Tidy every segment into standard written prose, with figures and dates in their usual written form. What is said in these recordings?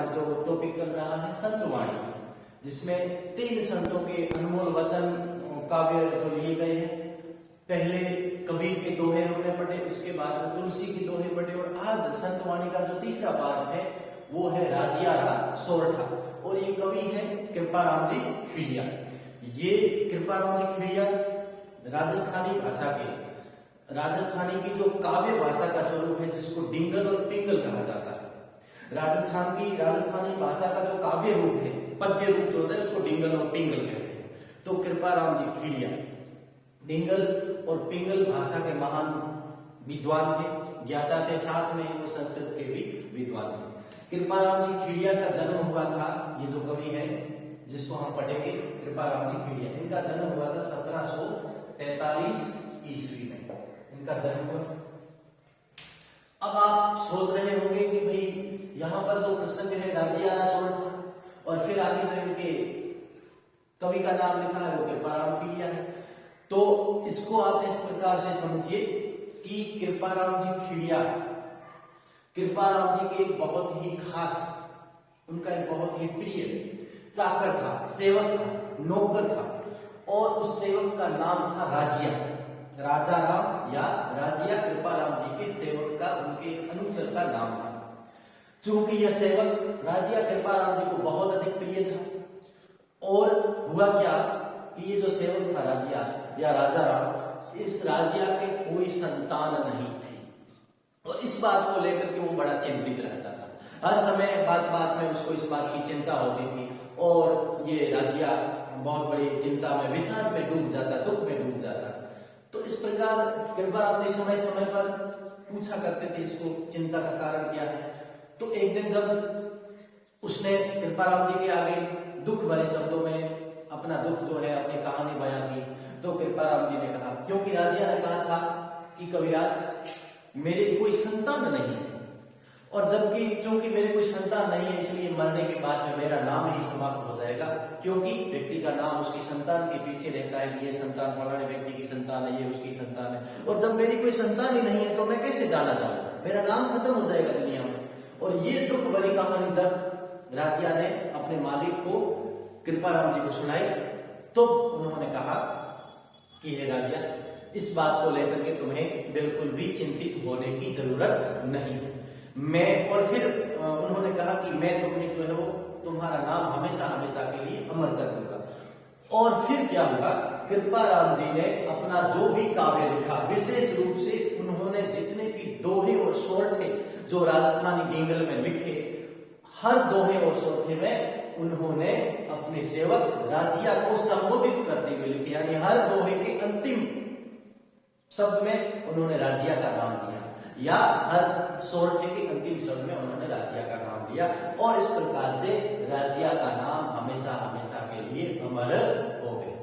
हमारा जो टॉपिक चल रहा है संतवाणी, जिसमें 3 संतों के अनमोल वचन काव्य जो लिए गए हैं। पहले कबीर के दोहे हमने पढ़े, उसके बाद में तुलसी के दोहे पढ़े, और आज संतवाणी का जो तीसरा पार्ट है वो है राजियारा सोरठा। और ये कवि है कृपाराम जी खेड़िया। ये कृपाराम जी खेड़िया राजस्थानी भाषा के, राजस्थानी की जो काव्य भाषा का स्वरूप है जिसको डिंगल और पिंगल कहा जाता है। राजस्थानी भाषा का जो काव्य रूप है, पद्य रूप जो होता है उसको डिंगल और पिंगल कहते हैं। तो कृपाराम जी खेड़िया डिंगल और पिंगल भाषा के महान विद्वान थे, ज्ञाता थे, साथ में वो संस्कृत के भी विद्वान थे। कृपाराम जी खेड़िया का जन्म हुआ था, ये जो कवि है जिसको हम पढ़ेंगे कृपाराम जी खेड़िया, इनका जन्म हुआ था 1743 ईस्वी में इनका जन्म हुआ। अब आप सोच रहे होंगे कि भाई यहाँ पर जो प्रसंग है राजियारा सोरठा, और फिर आगे जो इनके कवि का नाम लिखा है वो कृपाराम खेड़िया है, तो इसको आप इस प्रकार से समझिए कि कृपाराम जी खेड़िया कृपाराम जी के एक बहुत ही खास, उनका एक बहुत ही प्रिय चाकर था, सेवक था, नौकर था, और उस सेवक का नाम था राजिया, राजा राम या राजिया। कृपाराम जी के सेवक का, उनके अनुचर का नाम था। चूंकि यह सेवक राजिया कृपाराम जी को बहुत अधिक प्रिय था, और हुआ क्या कि ये जो सेवक था राजिया या राजा राम, इस राजिया के कोई संतान नहीं थी, और इस बात को लेकर के वो बड़ा चिंतित रहता था। हर समय बात में उसको इस बात की चिंता होती थी, और ये राजिया बहुत बड़ी चिंता में, विषाद में डूब जाता, दुख में डूब जाता। तो इस प्रकार कृपाराम जी समय समय पर पूछा करते थे इसको चिंता का कारण क्या है। तो एक दिन जब उसने कृपाराम जी के आगे दुख भरे शब्दों में अपना दुख जो है, अपनी कहानी बयां की, तो कृपाराम जी ने कहा, क्योंकि राजिया ने कहा था कि कविराज मेरे कोई संतान नहीं है, और जबकि चूंकि मेरे कोई संतान नहीं है इसलिए मरने के बाद में मेरा नाम ही समाप्त हो जाएगा, क्योंकि व्यक्ति का नाम उसकी संतान के पीछे रहता है कि ये संतान फलाने व्यक्ति की संतान है, ये उसकी संतान है, और जब मेरी कोई संतान ही नहीं है तो मैं कैसे जाना जाऊंगा, मेरा नाम खत्म हो जाएगा दुनिया में। और ये दुख भरी कहानी जब राजिया ने अपने मालिक को कृपाराम जी को सुनाई, तो उन्होंने कहा कि हे राजिया, इस बात को लेकर के तुम्हें बिल्कुल भी चिंतित होने की जरूरत नहीं। मैं, और फिर उन्होंने कहा कि मैं तुम्हें जो है वो तुम्हारा नाम हमेशा हमेशा के लिए अमर कर दूंगा। और फिर क्या हुआ, कृपाराम जी ने अपना जो भी काव्य लिखा, विशेष रूप से उन्होंने जितने भी दोहे और सोरठे जो राजस्थानी डिंगल में लिखे, हर दोहे और सोरठे में उन्होंने अपने सेवक राजिया को संबोधित करते हुए लिखे, यानी हर दोहे के अंतिम शब्द में उन्होंने राजिया का नाम दिया, या हर सोरठे के अंतिम शब्द में उन्होंने राजिया का नाम दिया, और इस प्रकार से राजिया का नाम हमेशा हमेशा के लिए अमर हो गया।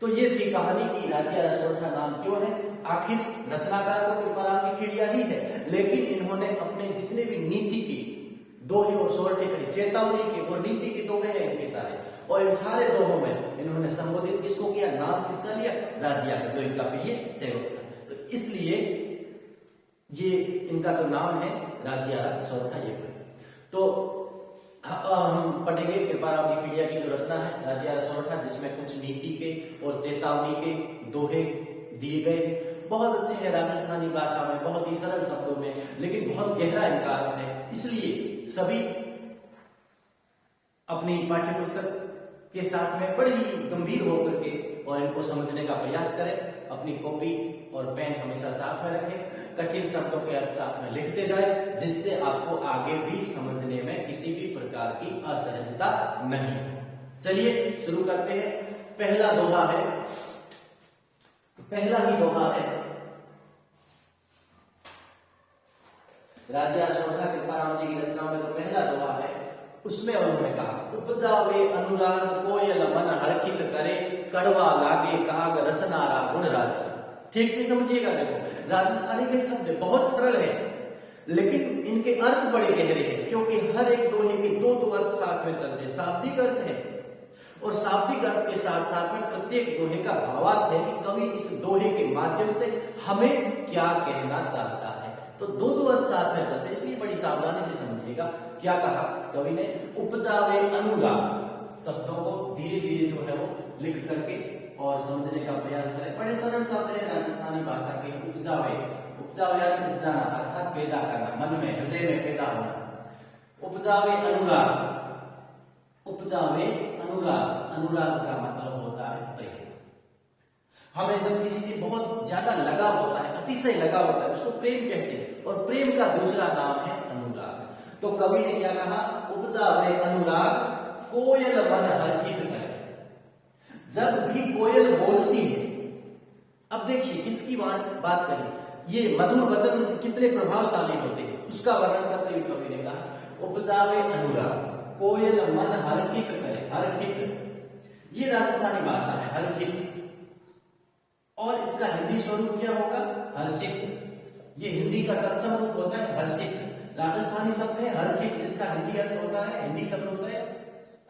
तो ये थी कहानी की राजियारा सोरठा नाम क्यों है। आखिर रचनाकार तो कृपाराम जी खेड़िया ही है, लेकिन इन्होंने अपने जितने भी नीति की दोहे और सोरठे कहे, चेतावनी के और नीति के दोहे हैं इनके सारे, और इन सारे दोहों में इन्होंने संबोधित किसको किया, नाम किसका लिया, राजिया का, जो इनका प्रिय सेवक था। तो इसलिए ये इनका जो नाम है राजियारा सोरठा ये पड़े। तो हम पढ़ेंगे कृपाराम जी खेड़िया की जो रचना है राजियारा सोरठा, जिसमें कुछ नीति के और चेतावनी के दोहे दिए गए हैं। बहुत अच्छे हैं, राजस्थानी भाषा में, बहुत ही सरल शब्दों में, लेकिन बहुत गहरा इनका अर्थ है। इसलिए सभी अपनी पाठ्य पुस्तक के साथ में बड़े ही गंभीर होकर के और इनको समझने का प्रयास करें। अपनी कॉपी और पेन हमेशा साथ में रखें, कठिन शब्दों के अर्थ साथ में लिखते जाए, जिससे आपको आगे भी समझने में किसी भी प्रकार की असहजता नहीं। चलिए शुरू करते हैं। पहला दोहा है, पहला ही दोहा है राजियारा सोरठा कृपाराम जी की रचना में जो पहला दोहा है, उसमें उन्होंने कहा, उपजावे अनुराग कोयल मन हरखित करे, कड़वा लागे काग रसनारा गुण राज। ठीक से समझिएगा। देखो, राजस्थानी के शब्द बहुत सरल है, लेकिन इनके अर्थ बड़े गहरे हैं, क्योंकि हर एक दोहे के दो अर्थ साथ में चलते हैं। शाब्दिक अर्थ है, और शाब्दिक अर्थ के साथ साथ में प्रत्येक दोहे का भावार्थ है कि कवि इस दोहे के माध्यम से हमें क्या कहना चाहता है। तो दो अर्थ साथ में चलते हैं, इसलिए बड़ी सावधानी से समझिएगा। क्या कहा कवि ने, उपजावे अनुराग। शब्दों को धीरे धीरे जो है वो लिख करके और समझने का प्रयास करें। बड़े सरल शब्द है राजस्थानी भाषा के। उपजावे, उपजावे यानी उपजाना अर्थात पैदा करना, मन में हृदय में पैदा होना। उपजावे अनुराग, उपजावे अनुराग, अनुराग का मतलब होता है प्रेम। हमें जब किसी से बहुत ज्यादा लगाव होता है, अतिशय लगाव होता है, उसको प्रेम कहते हैं। और प्रेम का दूसरा नाम है अनुराग। तो कवि ने क्या कहा, उपजावे अनुराग कोयल मन हर्षित करे। जब भी कोयल बोलती है, अब देखिए किसकी बात कही, ये मधुर वचन कितने प्रभावशाली होते हैं उसका वर्णन करते हुए कवि ने कहा, उपजावे अनुराग कोयल मन हर्षित करे। हर्षित ये राजस्थानी भाषा है, हर्षित, और इसका हिंदी स्वरूप क्या होगा, हर्षित। ये हिंदी का तत्सम रूप होता है हर्षित। राजस्थानी शब्द है हर्षित, जिसका हिंदी अर्थ होता है, हिंदी शब्द होता है,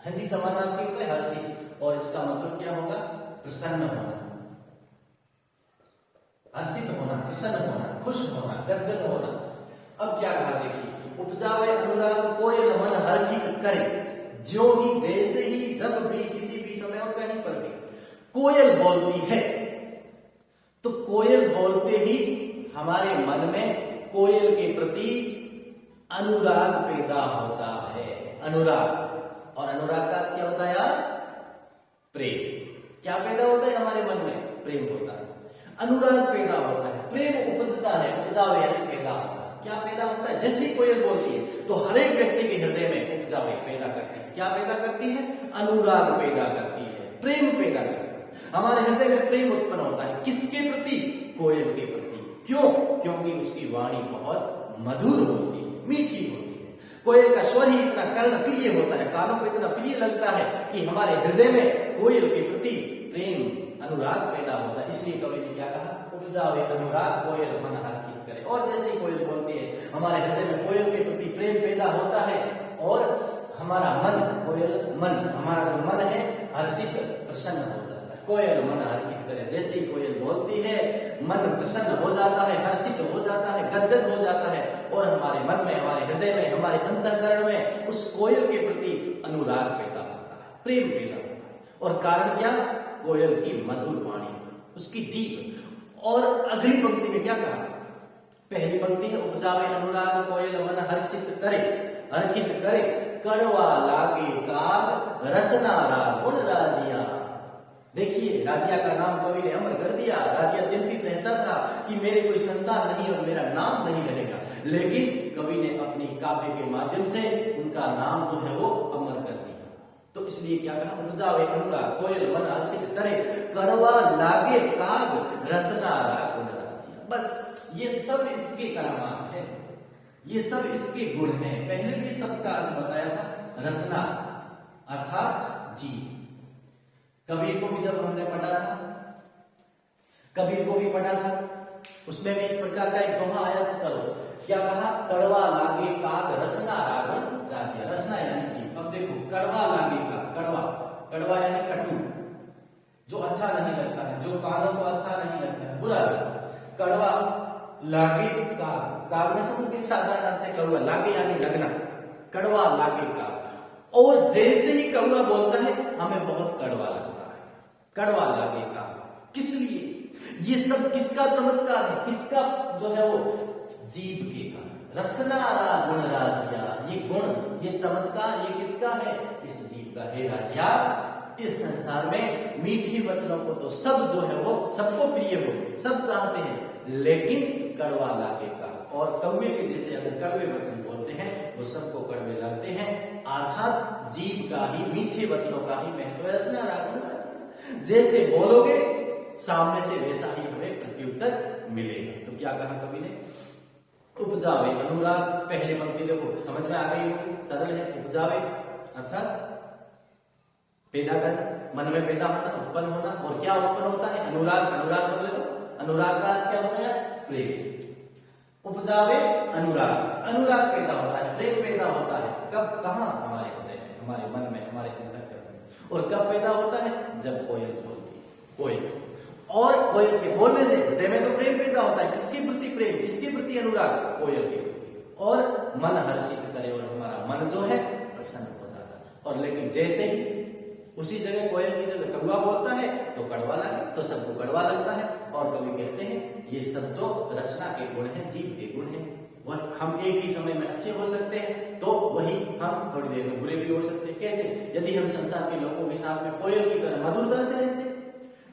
हिंदी समानार्थी होता है हर्षित, और इसका मतलब क्या होगा, प्रसन्न होना, हर्षित होना, प्रसन्न होना, खुश होना, गदगद होना। अब क्या कहा देखिए, उपजावे अनुराग कोयल मन हर्षित करे। जो ही, जैसे ही, जब भी, किसी भी समय और कहीं पर भी कोयल बोलती है, तो कोयल बोलते ही हमारे मन में कोयल के प्रति अनुराग पैदा होता है। अनुराग, और अनुराग का क्या होता है यार, प्रेम। क्या पैदा होता है हमारे मन में, प्रेम होता है, अनुराग पैदा होता है, प्रेम उपजता है। उपजावे यानी पैदा होता है। क्या पैदा होता है, जैसे कोयल बोलती है तो हर एक व्यक्ति के हृदय में उपजावे पैदा करती है। क्या पैदा करती है, अनुराग पैदा करती है, प्रेम पैदा करती है। हमारे हृदय में प्रेम उत्पन्न होता है, किसके प्रति, कोयल के प्रति। क्यों, क्योंकि उसकी वाणी बहुत मधुर होती है, मीठी होती है। कोयल का स्वर ही इतना कर्ण प्रिय होता है, कानों को इतना प्रिय लगता है कि हमारे हृदय में कोयल के प्रति प्रेम, अनुराग पैदा होता है। इसलिए कवि ने क्या कहा, उपजावे अनुराग कोयल मन हर्षित करे। और जैसे ही कोयल बोलती है, हमारे हृदय में कोयल के प्रति प्रेम पैदा होता है, और हमारा मन, कोयल मन, हमारा जो मन है हर्षित, प्रसन्न हो जाता है। कोयल मन हर्षित करे, जैसे ही कोयल बोलती है मन प्रसन्न हो जाता है, हर्षित हो जाता है, गदगद हो जाता है, और हमारे मन में, हमारे हृदय में, हमारे अंतःकरण में उस कोयल के प्रति अनुराग पैदा होता है, प्रेम पैदा होता है। और कारण क्या, कोयल की मधुर वाणी, उसकी जीभ। और अगली पंक्ति में क्या कहा, पहली पंक्ति है, उपजावे अनुराग कोयल मन हर्षित करे, हर्षित करे, कड़वा लागे काग रसना गुण राजिया। देखिए, राजिया का नाम कवि ने अमर कर दिया। राजिया चिंतित रहता था कि मेरे कोई संतान नहीं और मेरा नाम नहीं रहेगा, लेकिन कवि ने अपनी काव्य के माध्यम से उनका नाम जो है वो अमर कर दिया। तो इसलिए क्या कहा, उपजावे अनुराग कोयल मन हर्षित करे, कड़वा लागे काग रसना गुण राजिया। बस ये सब इसके करामात है, ये सब इसके गुण हैं। पहले भी सबका अर्थ बताया था, रसना अर्थात जीव। कबीर को भी जब हमने पढ़ा था, कबीर को भी पढ़ा था, उसमें भी इस प्रकार का एक दोहा आया। चलो क्या कहा, कड़वा लागे काग रसना रागन राजिया। रसना यानी जीव। अब देखो, कड़वा लागे का, कड़वा, कड़वा यानी कटु, जो अच्छा नहीं लगता है, जो कानों को अच्छा नहीं लगता है, बुरा लगता है। कड़वा लागे काग, काग में समझ गए, साधारण अर्थ है कड़वा, लागे यानी लगना, कड़वा लागे काग। और जैसे ही कौवा बोलता है हमें बहुत कड़वा लगता है, कड़वा लागे काग। किस लिए, ये सब किसका चमत्कार है, किसका जो है वो, जीव के कारण। रसना गुण राजिया, ये गुण, ये चमत्कार, ये किसका है, इस जीव का है राजिया। इस संसार में मीठी वचनों को तो सब जो है वो सबको प्रिय हो, सब चाहते हैं, लेकिन कड़वा लागेगा। और कौवे के जैसे अगर कड़वे वचन बोलते हैं वो सबको कड़वे लगते हैं, अर्थात जीव का ही, मीठे वचनों का ही महत्व। रसना राग, जैसे बोलोगे सामने से वैसा ही हमें प्रत्युत्तर मिलेगा। तो क्या कहा कवि ने, उपजावे अनुराग। पहले पंक्ति देखो समझ में आ गई हो, सरल है। उपजावे अर्थात पैदा करना, मन में पैदा होना, उत्पन्न होना। और क्या उत्पन्न होता है, अनुराग। अनुराग बोले तो अनुराग का अर्थ क्या होता है, प्रेम। उपजावे अनुराग, अनुराग पैदा होता है, प्रेम पैदा होता है। कब, कहां, हमारे हृदय में, हमारे मन में, हमारे अंतःकरण में। और कब पैदा होता है, जब कोयल बोलती है, कोयल। और कोयल के बोलने से हृदय में तो प्रेम पैदा होता है। किसके प्रति प्रेम, किसके प्रति अनुराग, कोयल के प्रति। और मन हर्षित करे और हमारा मन जो है प्रसन्न हो जाता है। और लेकिन जैसे ही उसी जगह कोयल की जगह कौवा बोलता है तो कड़वा लगे, तो सबको कड़वा लगता है। और कवि कहते हैं ये सब तो रचना के गुण हैं, जीव के गुण हैं। वह हम एक ही समय में अच्छे हो सकते हैं तो वही हम थोड़ी देर में बुरे भी हो सकते हैं। कैसे? यदि हम संसार के लोगों के साथ में कोयल की तरह मधुरता से रहते हैं,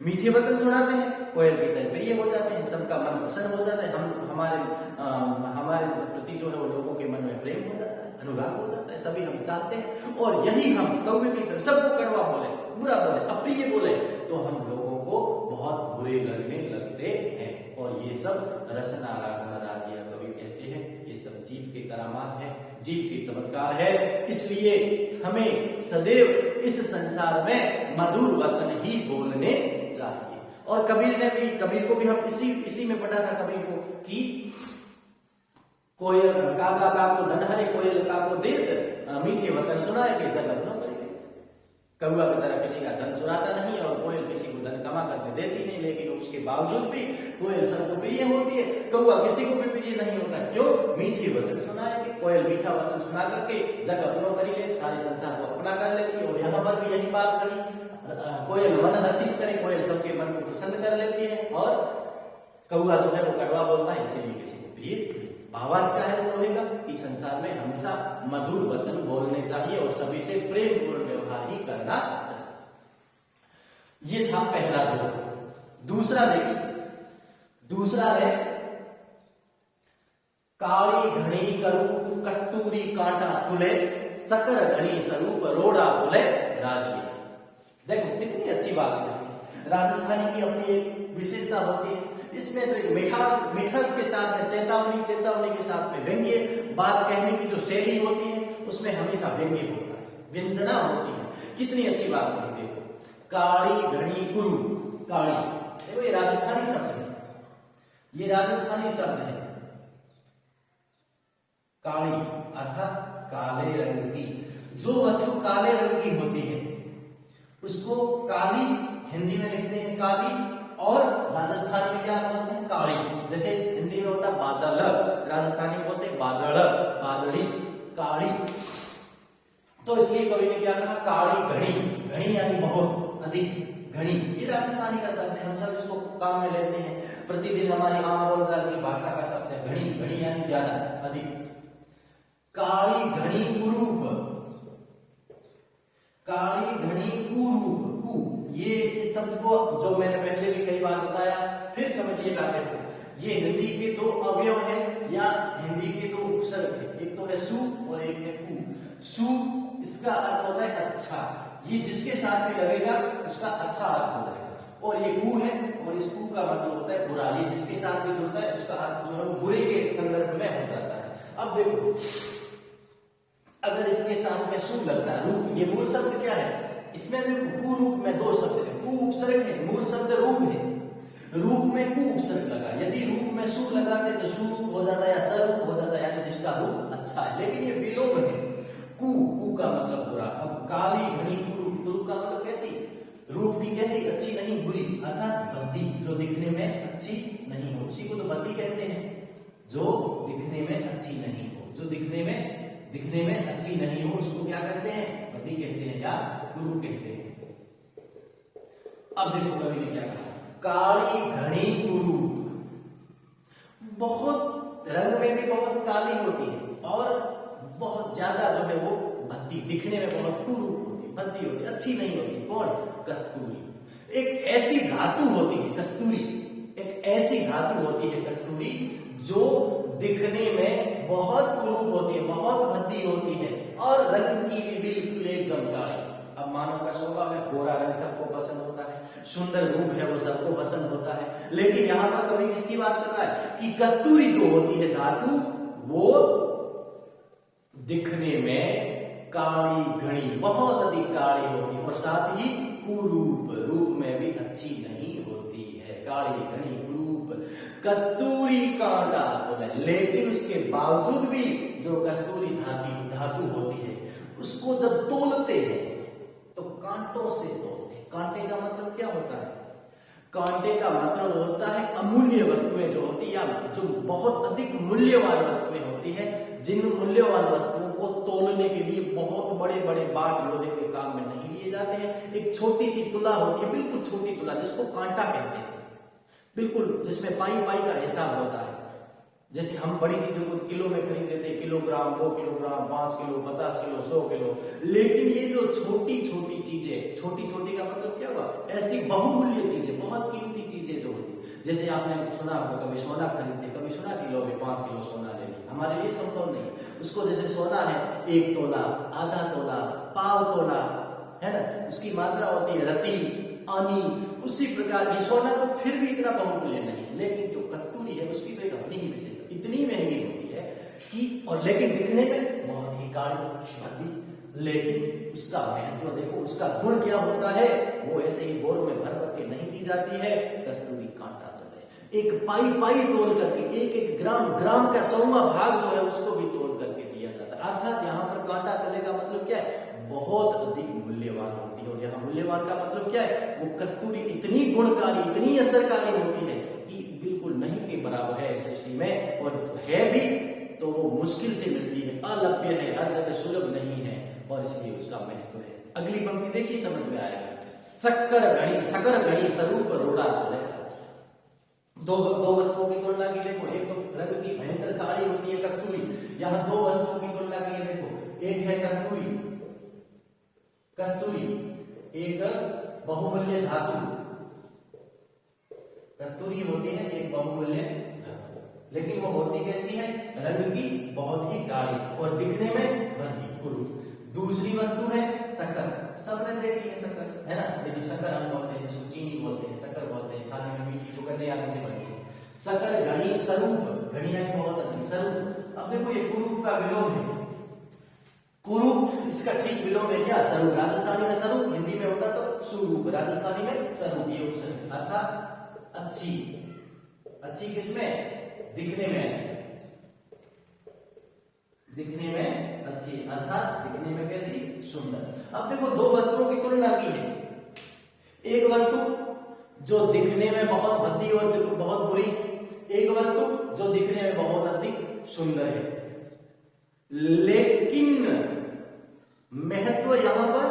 मीठे वचन सुनाते हैं, कोयल की तरह प्रिय हो जाते हैं, सबका मन प्रसन्न हो जाता है, हम हमारे प्रति जो है वो लोगों के मन में प्रेम हो जाता है, अनुराग हो जाता है, सभी हम चाहते हैं। और यही हम कौवे की तरह सबको कड़वा बोले, बुरा बोले, अप्रिय बोले तो हम लोगों को बहुत बुरे लगने लगते हैं। और ये सब रसना राजिया कवि कहते हैं ये सब जीव के करामात है, जीव के चमत्कार है। इसलिए हमें सदैव इस संसार में मधुर वचन ही बोलने चाहिए। और कबीर को भी हम इसी में पढ़ा था कबीर को कि कोयल का को धन हरे, कोयल का को देत मीठे वचन सुनाए के जगत न करे। कौवा बेचारा किसी का धन चुराता नहीं और कोयल किसी को धन कमा करके देती नहीं, लेकिन उसके बावजूद भी कोयल सबको प्रिय होती है, कौवा किसी को भी प्रिय नहीं होता। क्यों? मीठे वचन सुनाए के। कोयल मीठा वचन सुना करके जग अपनो करी ले, सारे संसार को अपना कर लेती है। और यहाँ पर भी यही बात कही, कोयल मन हर्षित करे, कोयल सबके मन को प्रसन्न कर लेती है। और कौवा जो है वो कड़वा बोलता है, इसीलिए किसी को प्रिय। भावार्थ क्या है इस दोहे का कि संसार में हमेशा मधुर वचन बोलने चाहिए और सभी से प्रेम पूर्ण व्यवहार ही करना चाहिए। ये था पहला दोहा। दूसरा देखिए, दूसरा है काली घड़ी करू कस्तूरी कांटा तुले, सकर घड़ी स्वरूप रोड़ा तुले राजी। देखो कितनी अच्छी बात है। राजस्थानी की अपनी एक विशेषता होती है, इसमें तो एक मिठास के साथ में चेतावनी के साथ में व्यंग्य बात कहने की जो शैली होती है उसमें हमेशा व्यंग्य होता है, व्यंजना होती है। कितनी अच्छी बात है। देखो काली घड़ी गुरु, काली देखो ये राजस्थानी शब्द है, ये राजस्थानी शब्द है। काली अर्थात काले रंग की, जो वस्तु काले रंग की होती है उसको काली हिंदी में लिखते हैं काली, और राजस्थानी में क्या बोलते हैं काली। जैसे हिंदी में होता है बादल, राजस्थानी में बोलते हैं बादल, बादड़ी, काली। तो इसलिए कवि ने क्या कहा काली घड़ी, घड़ी यानी बहुत अधिक, घड़ी ये राजस्थानी का शब्द है, हम सब इसको काम में लेते हैं, प्रतिदिन हमारी आम बोलचाल की भाषा का शब्द है घड़ी। घड़ी यानी ज्यादा, अधिक। काली घड़ी कुरूप, काली घड़ी कुरूप, ये इस शब्द को जो मैंने पहले भी कई बार बताया, फिर समझिएगा। देखो ये हिंदी के दो अवयव है या हिंदी के दो उपसर्ग है, एक तो है सु और एक है कु। सु इसका अर्थ होता है अच्छा, ये जिसके साथ में लगेगा उसका अच्छा अर्थ हो जाएगा। और ये कु है और इस कु का मतलब होता है बुरा, ये जिसके साथ में जुड़ता है उसका अर्थ जो है वो बुरे के संदर्भ में हो जाता है। अब देखो अगर इसके साथ में सु लगता है रूप, ये मूल शब्द क्या है इसमें? देखो कु रूप में दो शब्द है, कु उपसर्ग है, मूल शब्द रूप है, रूप में कु उपसर्ग लगा। यदि रूप में सु लगाते तो सुरूप हो जाता है या स्वरूप हो जाता है, यानी जिसका रूप अच्छा है। लेकिन ये विलोम है, कु का मतलब बुरा। अब काली घड़ी कुरूप, कुरूप का मतलब कैसी? रूप की कैसी? अच्छी नहीं, बुरी, अर्थात भद्दी, जो दिखने में अच्छी नहीं हो, उसी को तो भद्दी कहते हैं, जो दिखने में अच्छी नहीं हो, जो दिखने में अच्छी नहीं हो उसको क्या कहते हैं? भद्दी कहते हैं या गुरु कहते हैं। अब देखो कवि ने क्या कहा, काली घड़ी गुरु, बहुत रंग में भी बहुत काली होती है और बहुत ज्यादा जो है वो भद्दी, दिखने में बहुत कुरूप होती है, भद्दी होती है, अच्छी नहीं होती। कौन? कस्तूरी। एक ऐसी धातु होती है कस्तूरी, एक ऐसी धातु होती है कस्तूरी जो दिखने में बहुत कुरूप होती है, बहुत भद्दी होती है और रंग की भी बिल्कुल एकदम काली। अब मानव का स्वभाव है, गोरा रंग सबको पसंद होता है, सुंदर रूप है वो सबको पसंद होता है। लेकिन यहां पर कवि किसकी बात कर रहा है कि कस्तूरी जो होती है धातु वो दिखने में काली घड़ी, बहुत अधिक काली होती है और साथ ही कुरूप, रूप में भी अच्छी नहीं होती है। काली घड़ी कुरूप कस्तूरी कांटा तो है, लेकिन उसके बावजूद भी जो कस्तूरी धातु होती है उसको जब तोलते हैं तो कांटों से तोलते हैं। कांटे का मतलब क्या होता है? कांटे का मतलब होता है अमूल्य वस्तुएं जो होती है या जो बहुत अधिक मूल्यवान वस्तुएं होती होती है जिन मूल्यवान वस्तुओं को तोलने के लिए बहुत बड़े बड़े बाट लोहे के काम में नहीं लिए जाते हैं। एक छोटी सी तुला होती है, बिल्कुल छोटी तुला, जिसको कांटा कहते हैं, बिल्कुल जिसमें पाई पाई का हिसाब होता है। जैसे हम बड़ी चीजों को किलो में खरीद लेते हैं, kilogram, 2 kilogram, 5 kilo, 50 kilo, 100 kilo, लेकिन ये जो छोटी छोटी चीजें, छोटी छोटी का मतलब क्या हुआ, ऐसी बहुमूल्य चीजें, बहुत कीमती चीजें जो होती है, जैसे आपने सुना होगा कभी सोना खरीदते, कभी सुना किलो में 5 किलो सोना ले लिया, हमारे लिए संभव नहीं। उसको जैसे सोना है 1 तोला, आधा तोला, पाव तोला, है ना, उसकी मात्रा होती है रति, आनी, उसी प्रकार की सोना तो फिर भी इतना बहुमूल्य नहीं है, लेकिन जो कस्तूरी है उसकी तो एक अपनी ही विशेषता, इतनी महंगी होती है कि, और लेकिन दिखने में बहुत ही काली भद्दी, लेकिन उसका महत्व देखो, उसका गुण क्या होता है, वो ऐसे ही बोरों में भर भर के नहीं दी जाती है। कस्तूरी कांटा तोले, एक पाई पाई तोल करके, एक एक ग्राम, ग्राम का 100वां भाग जो है उसको भी तोल करके दिया जाता है। अर्थात यहाँ पर कांटा तोले का मतलब क्या है, बहुत अधिक मूल्यवान होती है। और यहाँ मूल्यवान का मतलब क्या है, वो कस्तूरी इतनी गुणकारी, इतनी असरकारी होती है कि बिल्कुल नहीं के बराबर है सृष्टि में, और है भी तो वो मुश्किल से मिलती है, अलभ्य है, हर जगह सुलभ नहीं है, और इसलिए उसका महत्व है। अगली पंक्ति देखिए, समझ में आएगा। शक्कर घड़ी, सकर घड़ी स्वरूप रोड़ा तोले। दो वस्तुओं की तुलना की देखो, एक तो रंग की भयंकर काली होती है कस्तूरी, यहाँ 2 वस्तुओं की तुलना की देखो, एक है कस्तूरी, कस्तूरी एक बहुमूल्य धातु, कस्तूरी होती है एक बहुमूल्य धातु, लेकिन वो होती कैसी है, रंग की बहुत ही काली और दिखने में भद्दी कुरूप। दूसरी वस्तु है शक्कर, सबने देखी है शक्कर, है ना, लेकिन शक्कर हम बोलते हैं, जिसको चीनी बोलते हैं, शक्कर बोलते हैं, खाने में मीठी चुकन्ने आदि से बनती है। शक्कर घड़ी स्वरूप, घड़ियां भी बहुत अधिक स्वरूप। अब देखो ये कुरूप का विलोम है, कुरूप इसका ठीक विलोम है क्या, स्वरूप। राजस्थानी में स्वरूप, हिंदी में होता तो स्वरूप, राजस्थानी में स्वरूप, ये ऑप्शन, अर्थात अच्छी, अच्छी किसमें, दिखने में अच्छी, दिखने में अच्छी, अर्थात दिखने में कैसी, सुंदर। अब देखो 2 वस्तुओं की तुलना की है, एक वस्तु जो दिखने में बहुत भद्दी और बहुत बुरी है, एक वस्तु जो दिखने में बहुत अधिक सुंदर है, लेकिन महत्व यहां पर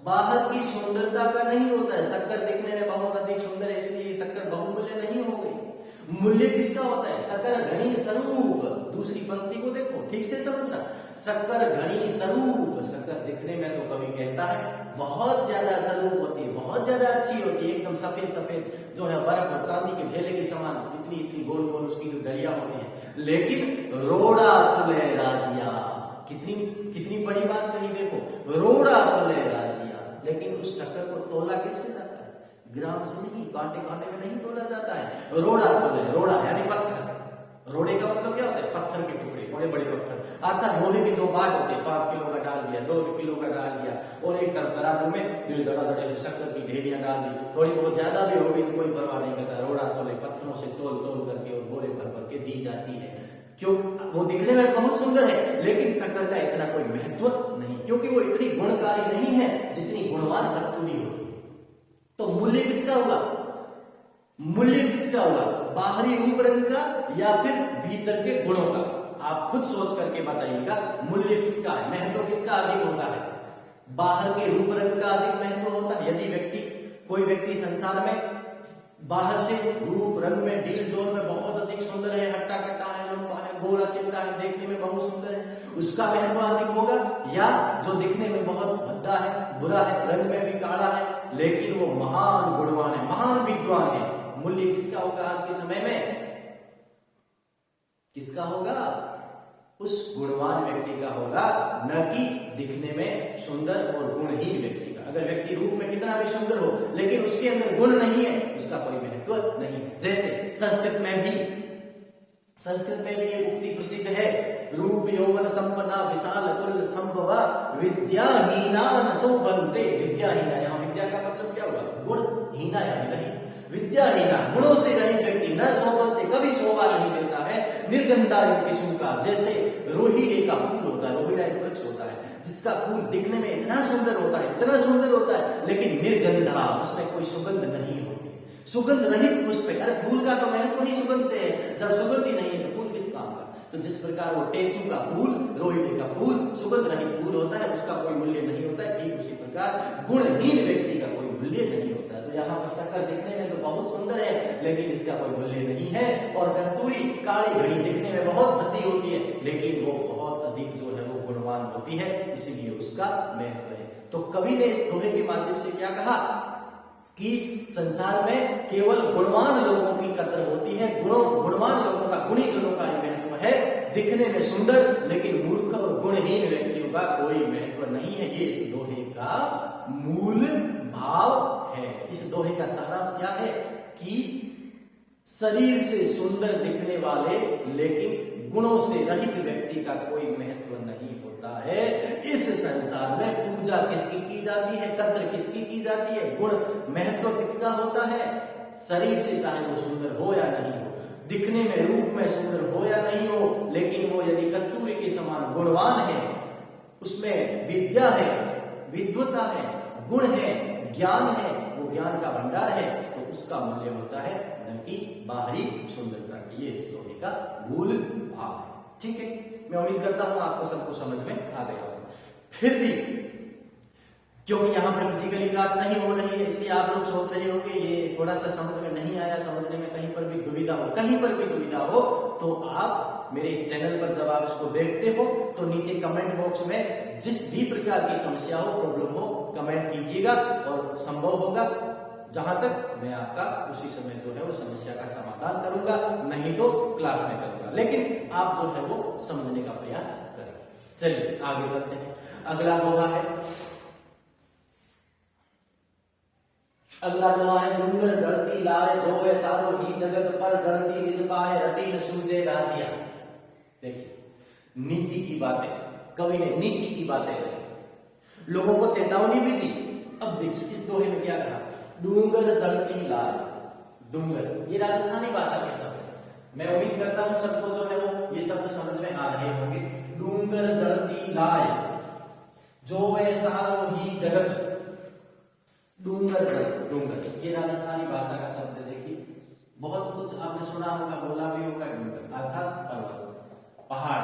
बाहर की सुंदरता का नहीं होता है। शक्कर दिखने में बहुत अधिक सुंदर है, इसलिए शक्कर बहुमूल्य नहीं हो गई। मूल्य किसका होता है, शक्कर घड़ी स्वरूप। दूसरी पंक्ति को देखो, ठीक से समझना, शक्कर घड़ी स्वरूप। शक्कर दिखने में तो कवि कहता है बहुत ज्यादा स्वरूप होती है, बहुत ज्यादा अच्छी होती है, एकदम सफेद सफेद जो है बर्फ और चांदी के ढेले के समान, इतनी इतनी गोल गोल उसकी जो डलियां होती है, लेकिन रोड़ा तुले राजिया, कितनी कितनी बड़ी बात कही देखो, रोड़ा तुले राजिया। लेकिन उस शक्कर को तोला किससे जाता है, ग्राम से नहीं, कांटे कांटे में नहीं तोला जाता है। रोड़ा तोले, रोड़ा यानी पत्थर, रोड़े का मतलब क्या होता है, पत्थर के टुकड़े, बड़े बड़े पत्थर, अर्थात लोहे के जो बाट होते हैं, 5 किलो का डाल दिया, 2 किलो का डाल दिया, और एक तरफ तराजू में दिल धड़ाधड़ से शक्कर की ढेरियां डाल दी, थोड़ी बहुत ज्यादा भी होगी कोई परवाह नहीं करता। रोड़ा तोले, पत्थरों से तोल तोल करके और बोरे भर भर के दी जाती है, क्यों, वो दिखने में बहुत सुंदर है, लेकिन शक्कर का इतना कोई महत्व नहीं, क्योंकि वो इतनी गुणकारी नहीं है जितनी गुणवान कस्तूरी होती है। तो मूल्य किसका होगा, मूल्य किसका होगा, बाहरी रूप रंग का या फिर भीतर के गुणों का, आप खुद सोच करके बताइएगा, मूल्य किसका है, महत्व किसका अधिक होता है। बाहर के रूप रंग का अधिक महत्व होता है। यदि कोई व्यक्ति संसार में बाहर से रूप रंग में, डील डोल में बहुत अधिक सुंदर है, हट्टा कट्टा है, लंबा है, गोरा चिट्टा है, देखने में बहुत सुंदर है, उसका महत्व अधिक होगा, या जो दिखने में बहुत भद्दा है, बुरा है, रंग में भी काला है, लेकिन वो महान गुणवान है, महान विद्वान है, मूल्य किसका होगा आज के समय में, किसका होगा, उस गुणवान व्यक्ति का होगा, न कि दिखने में सुंदर और गुणहीन व्यक्ति का। अगर व्यक्ति रूप में कितना भी सुंदर हो लेकिन उसके अंदर गुण नहीं है, उसका कोई महत्व नहीं है। जैसे संस्कृत में भी एक उक्ति प्रसिद्ध है, रूप यौवन संपन्ना विशाल कुल संभवा विद्याहीना न शोभन्ते। विद्याहीना, यहाँ विद्या का मतलब क्या हुआ, गुण, हीना यानी रहित, विद्याहीना गुणों से रहित व्यक्ति न शोभन्ते, कभी शोभा नहीं देता है। निर्गंधा किस्म का, जैसे रोहिणी का फूल होता है, रोहिणी एक वृक्ष होता है जिसका फूल दिखने में इतना सुंदर होता है, इतना सुंदर होता है, लेकिन निर्गंधा, उसमें कोई सुगंध नहीं होती, सुगंध रहित पुष्प है। अरे फूल का तो महत्व ही सुगंध से है, जब सुगंध ही नहीं है तो फूल लेकिन किस काम का? तो जिस प्रकार वो टेसू का फूल, रोहिणी का फूल सुगंध रहित फूल होता है, उसका कोई मूल्य नहीं होता है, ठीक उसी प्रकार गुणहीन व्यक्ति का कोई मूल्य नहीं होता है। तो यहाँ पर शक्कर दिखने में तो बहुत सुंदर है, लेकिन इसका कोई मूल्य नहीं है। और कस्तूरी काली घड़ी दिखने में बहुत भद्दी होती है, लेकिन वो बहुत अधिक जो है वो गुणवान होती है, इसीलिए उसका महत्व है। तो कवि ने इस दोहे के माध्यम से क्या कहा कि संसार में केवल गुणवान लोगों की कद्र होती है, गुणवान लोगों का, गुणी जनों का महत्व है, दिखने में सुंदर लेकिन मूर्ख और गुणहीन व्यक्तियों का कोई महत्व नहीं है। ये इस दोहे का मूल भाव है। इस दोहे का सारांश क्या है कि शरीर से सुंदर दिखने वाले लेकिन गुणों से रहित व्यक्ति का कोई महत्व नहीं होता है। इस संसार में पूजा किसकी की जाती है, कद्र किसकी की जाती है, गुण महत्व किसका होता है? शरीर से चाहे वो सुंदर हो या नहीं हो, दिखने में रूप में सुंदर हो या नहीं हो, लेकिन वो यदि कस्तूरी के समान गुणवान है, उसमें विद्या है, विद्वता है, गुण है, ज्ञान है, वो ज्ञान का भंडार है, तो उसका मूल्य होता है न कि बाहरी सुंदरता की। ये इस दोहे का मूल भाव है। ठीक है, मैं उम्मीद करता हूं आपको सबको समझ में आ गया होगा। फिर भी क्योंकि यहाँ पर फिजिकली क्लास नहीं हो रही है, इसलिए आप लोग सोच रहे होंगे ये थोड़ा सा समझ में नहीं आया, समझने में कहीं पर भी दुविधा हो, कहीं पर भी दुविधा हो तो आप मेरे इस चैनल पर जब आप इसको देखते हो तो नीचे कमेंट बॉक्स में जिस भी प्रकार की समस्या हो, प्रॉब्लम हो, कमेंट कीजिएगा और संभव होगा जहां तक मैं आपका उसी समय जो है वो समस्या का समाधान करूंगा, नहीं तो क्लास में करूंगा, लेकिन आप जो है वो समझने का प्रयास करेंगे। चलिए आगे चलते हैं। अगला दोहा है, अगला दोहा है, डूंगर जड़ती लाए जोवे सारो ही जगत पर जड़ती निज पाए रति न सूझे राजिया। देखिए नीति की बातें, कवि ने नीति की बातें करी, लोगों को चेतावनी भी दी। अब देखिए इस दोहे में क्या कहा, डूंगर जड़ती लाए, डूंगर ये राजस्थानी भाषा के शब्द है, मैं उम्मीद करता हूं सबको जो है वो ये शब्द समझ में आ रहे होंगे। डूंगर जड़ती लाए जोवे सारो ही जगत, डूंगर डूंगर ये राजस्थानी भाषा का शब्द है। देखिए बहुत कुछ आपने सुना होगा, बोला भी होगा, डूंगर अर्थात पर्वत, पहाड़,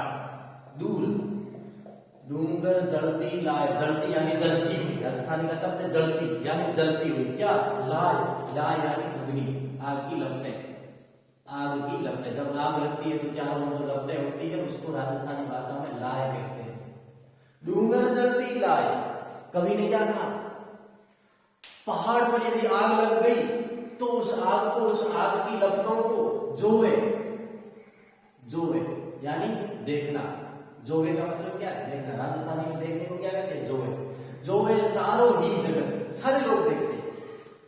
दूर। डूंगर जलती लाए, जलती यानी जलती हुई, राजस्थानी का शब्द है जलती यानी जलती हुई। क्या लाए, लाए यानी अग्नि, आग की लपटें, आग की लपटें। जब आग लगती है तो चारों ओर जो लपटें उठती है उसको राजस्थानी भाषा में लाए कहते हैं। डूंगर जलती लाए, कवि ने क्या कहा, पहाड़ पर यदि आग लग गई तो उस आग को, उस आग की लपटों को जोवे, जोवे यानी देखना, जोवे का मतलब क्या है, देखना। राजस्थानी में देखने को क्या कहते हैं, जोवे। जोवे सारो ही जगत, सारे लोग देखते हैं।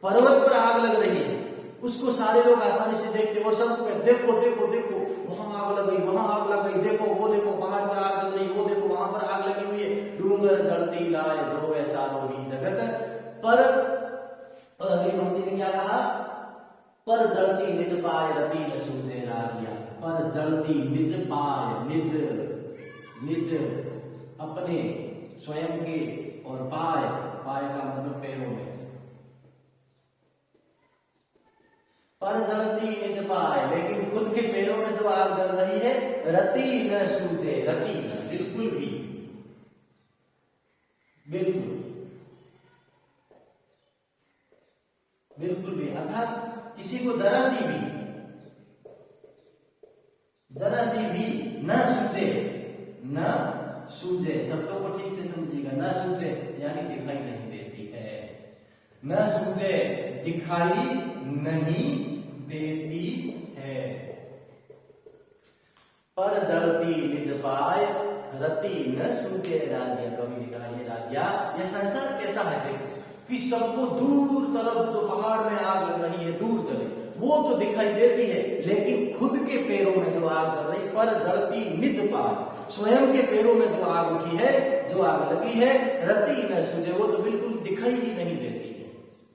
पर्वत पर आग लग रही है, उसको सारे लोग आसानी से देखते और सब कहते देखो देखो देखो वहां आग लग गई, वहां आग लग गई, देखो वो देखो पहाड़ पर आग लग रही, वो देखो वहां पर आग लगी हुई है। डूंगर जलती लाए जोवे सारो ही जगत पर, और अगली पंक्ति में क्या कहा, पर जलती निज पाए रति न सूझे राजिया। पर जलती निज पाए, निज निज अपने स्वयं के, और पाए, पाए का मतलब पैरों में, पर जलती निज पाए, लेकिन खुद के पैरों में जो आग जल रही है, रति न सूझे, रति न बिल्कुल भी, बिल्कुल बिल्कुल भी, अर्थात किसी को जरा सी भी न सूझे, न सूझे, शब्दों को ठीक से समझिएगा, न सूझे यानी दिखाई नहीं देती है, न सूझे दिखाई नहीं देती है। पर जलती निज पाए रति न सूझे राजिया, कवि ने कहा ये राजिया, यह संसार कैसा है देखो कि सबको दूर तरफ जो पहाड़ में आग लग रही है, दूर तरफ वो तो दिखाई देती है, लेकिन खुद के पैरों में जो आग जल रही, पर जलती निज पाए, स्वयं के पैरों में जो आग उठी है, जो आग लगी है, रति न सूझे, वो तो बिल्कुल दिखाई ही नहीं देती है।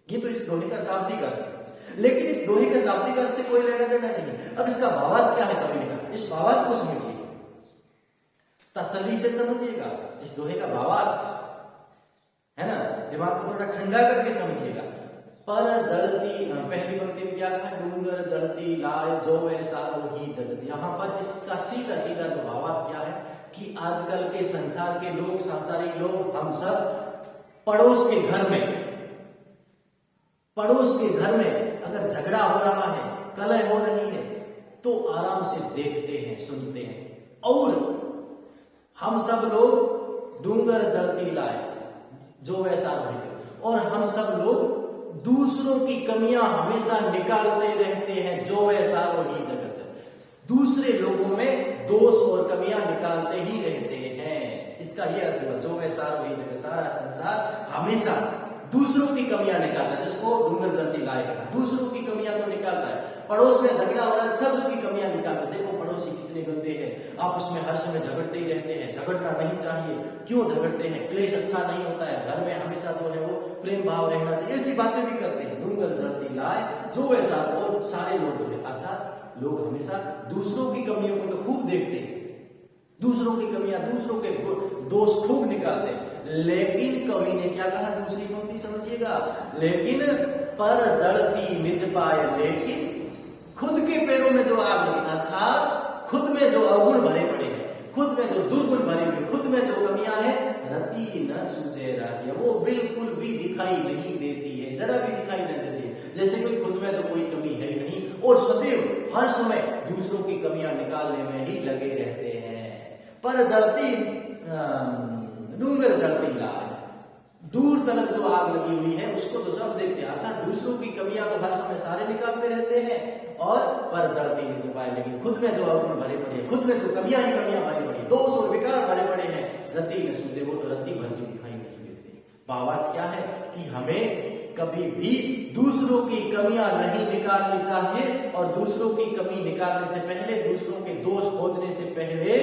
ये तो इस दोहे का शाब्दिक अर्थ है, लेकिन इस दोहे के शाब्दिक अर्थ से कोई लेना देना नहीं। अब इसका भावार्थ क्या है, कवि ने कहा इस भावार्थ को समझिएगा, तसल्ली से समझिएगा इस दोहे का भावार्थ, है ना, दिमाग को थोड़ा ठंडा करके समझिएगा। पर जड़ती, पहली पंक्ति में क्या कहा, डूंगर जड़ती लाए जो वैसा ही जगत। यहाँ पर इसका सीधा सीधा जो भावार्थ क्या है कि आजकल के संसार के लोग, सांसारिक लोग, हम सब पड़ोस के घर में अगर झगड़ा हो रहा है, कलह हो रही है, तो आराम से देखते हैं, सुनते हैं। और हम सब लोग डूंगर जड़ती लाए जो वैसा हो, और हम सब लोग दूसरों की कमियां हमेशा निकालते रहते हैं, जो वैसा वही जगत। दूसरे लोगों में दोष और कमियां निकालते ही रहते हैं। इसका यह अर्थ हुआ, जो वैसा वही जगत। सारा संसार हमेशा दूसरों की कमियां निकालता है, जिसको डूंगर जड़ती लाए कहा, दूसरों की कमियां तो निकालता है। पड़ोस में झगड़ा हो रहा है, सब उसकी कमियां निकालते हैं। देखो पड़ोसी कितने गंदे हैं, आपस में हर समय झगड़ते ही रहते हैं, झगड़ना नहीं चाहिए, क्यों झगड़ते हैं, क्लेश अच्छा नहीं होता है, घर में हमेशा जो है वो प्रेम भाव रहना चाहिए, ऐसी बातें भी करते हैं। डूंगर जड़ती लाए जो वैसा, और सारे लोग हैं, अर्थात लोग हमेशा दूसरों की कमियों को तो खूब देखते हैं, दूसरों की कमियां, दूसरों के दोष खूब निकालते हैं। लेकिन कवि ने क्या कहा, दूसरी पंक्ति समझिएगा, लेकिन पर जड़ती निज पाए, लेकिन खुद के पैरों में जो आग लगी, अर्थात खुद में जो अवगुण भरे पड़े हैं, खुद में जो दुर्गुण भरे हुए, खुद में जो कमियां हैं, रति न सूझे राधिया, वो बिल्कुल भी दिखाई नहीं देती है, जरा भी दिखाई नहीं देती है। जैसे कोई खुद में तो कोई कमी है ही नहीं, और सदैव हर समय दूसरों की कमियां निकालने में ही लगे रहते हैं। पर जड़ती डूंगर जड़ती लाए, दूर तलक जो आग लगी हुई है उसको तो सब देखते हैं, अर्थात दूसरों की कमियां तो हर समय सारे निकालते रहते हैं, और पर जड़ती नहीं पाए, लेकिन खुद में जो अवगुण भरे पड़े, खुद में जो कमियां ही कमियां भरी पड़ी, दोष और विकार भरे पड़े हैं, रति न सूझे, वो तो रति भर की दिखाई नहीं देते। भावार्थ क्या है कि हमें कभी भी दूसरों की कमियां नहीं निकालनी चाहिए, और दूसरों की कमी निकालने से पहले, दूसरों के दोष खोजने से पहले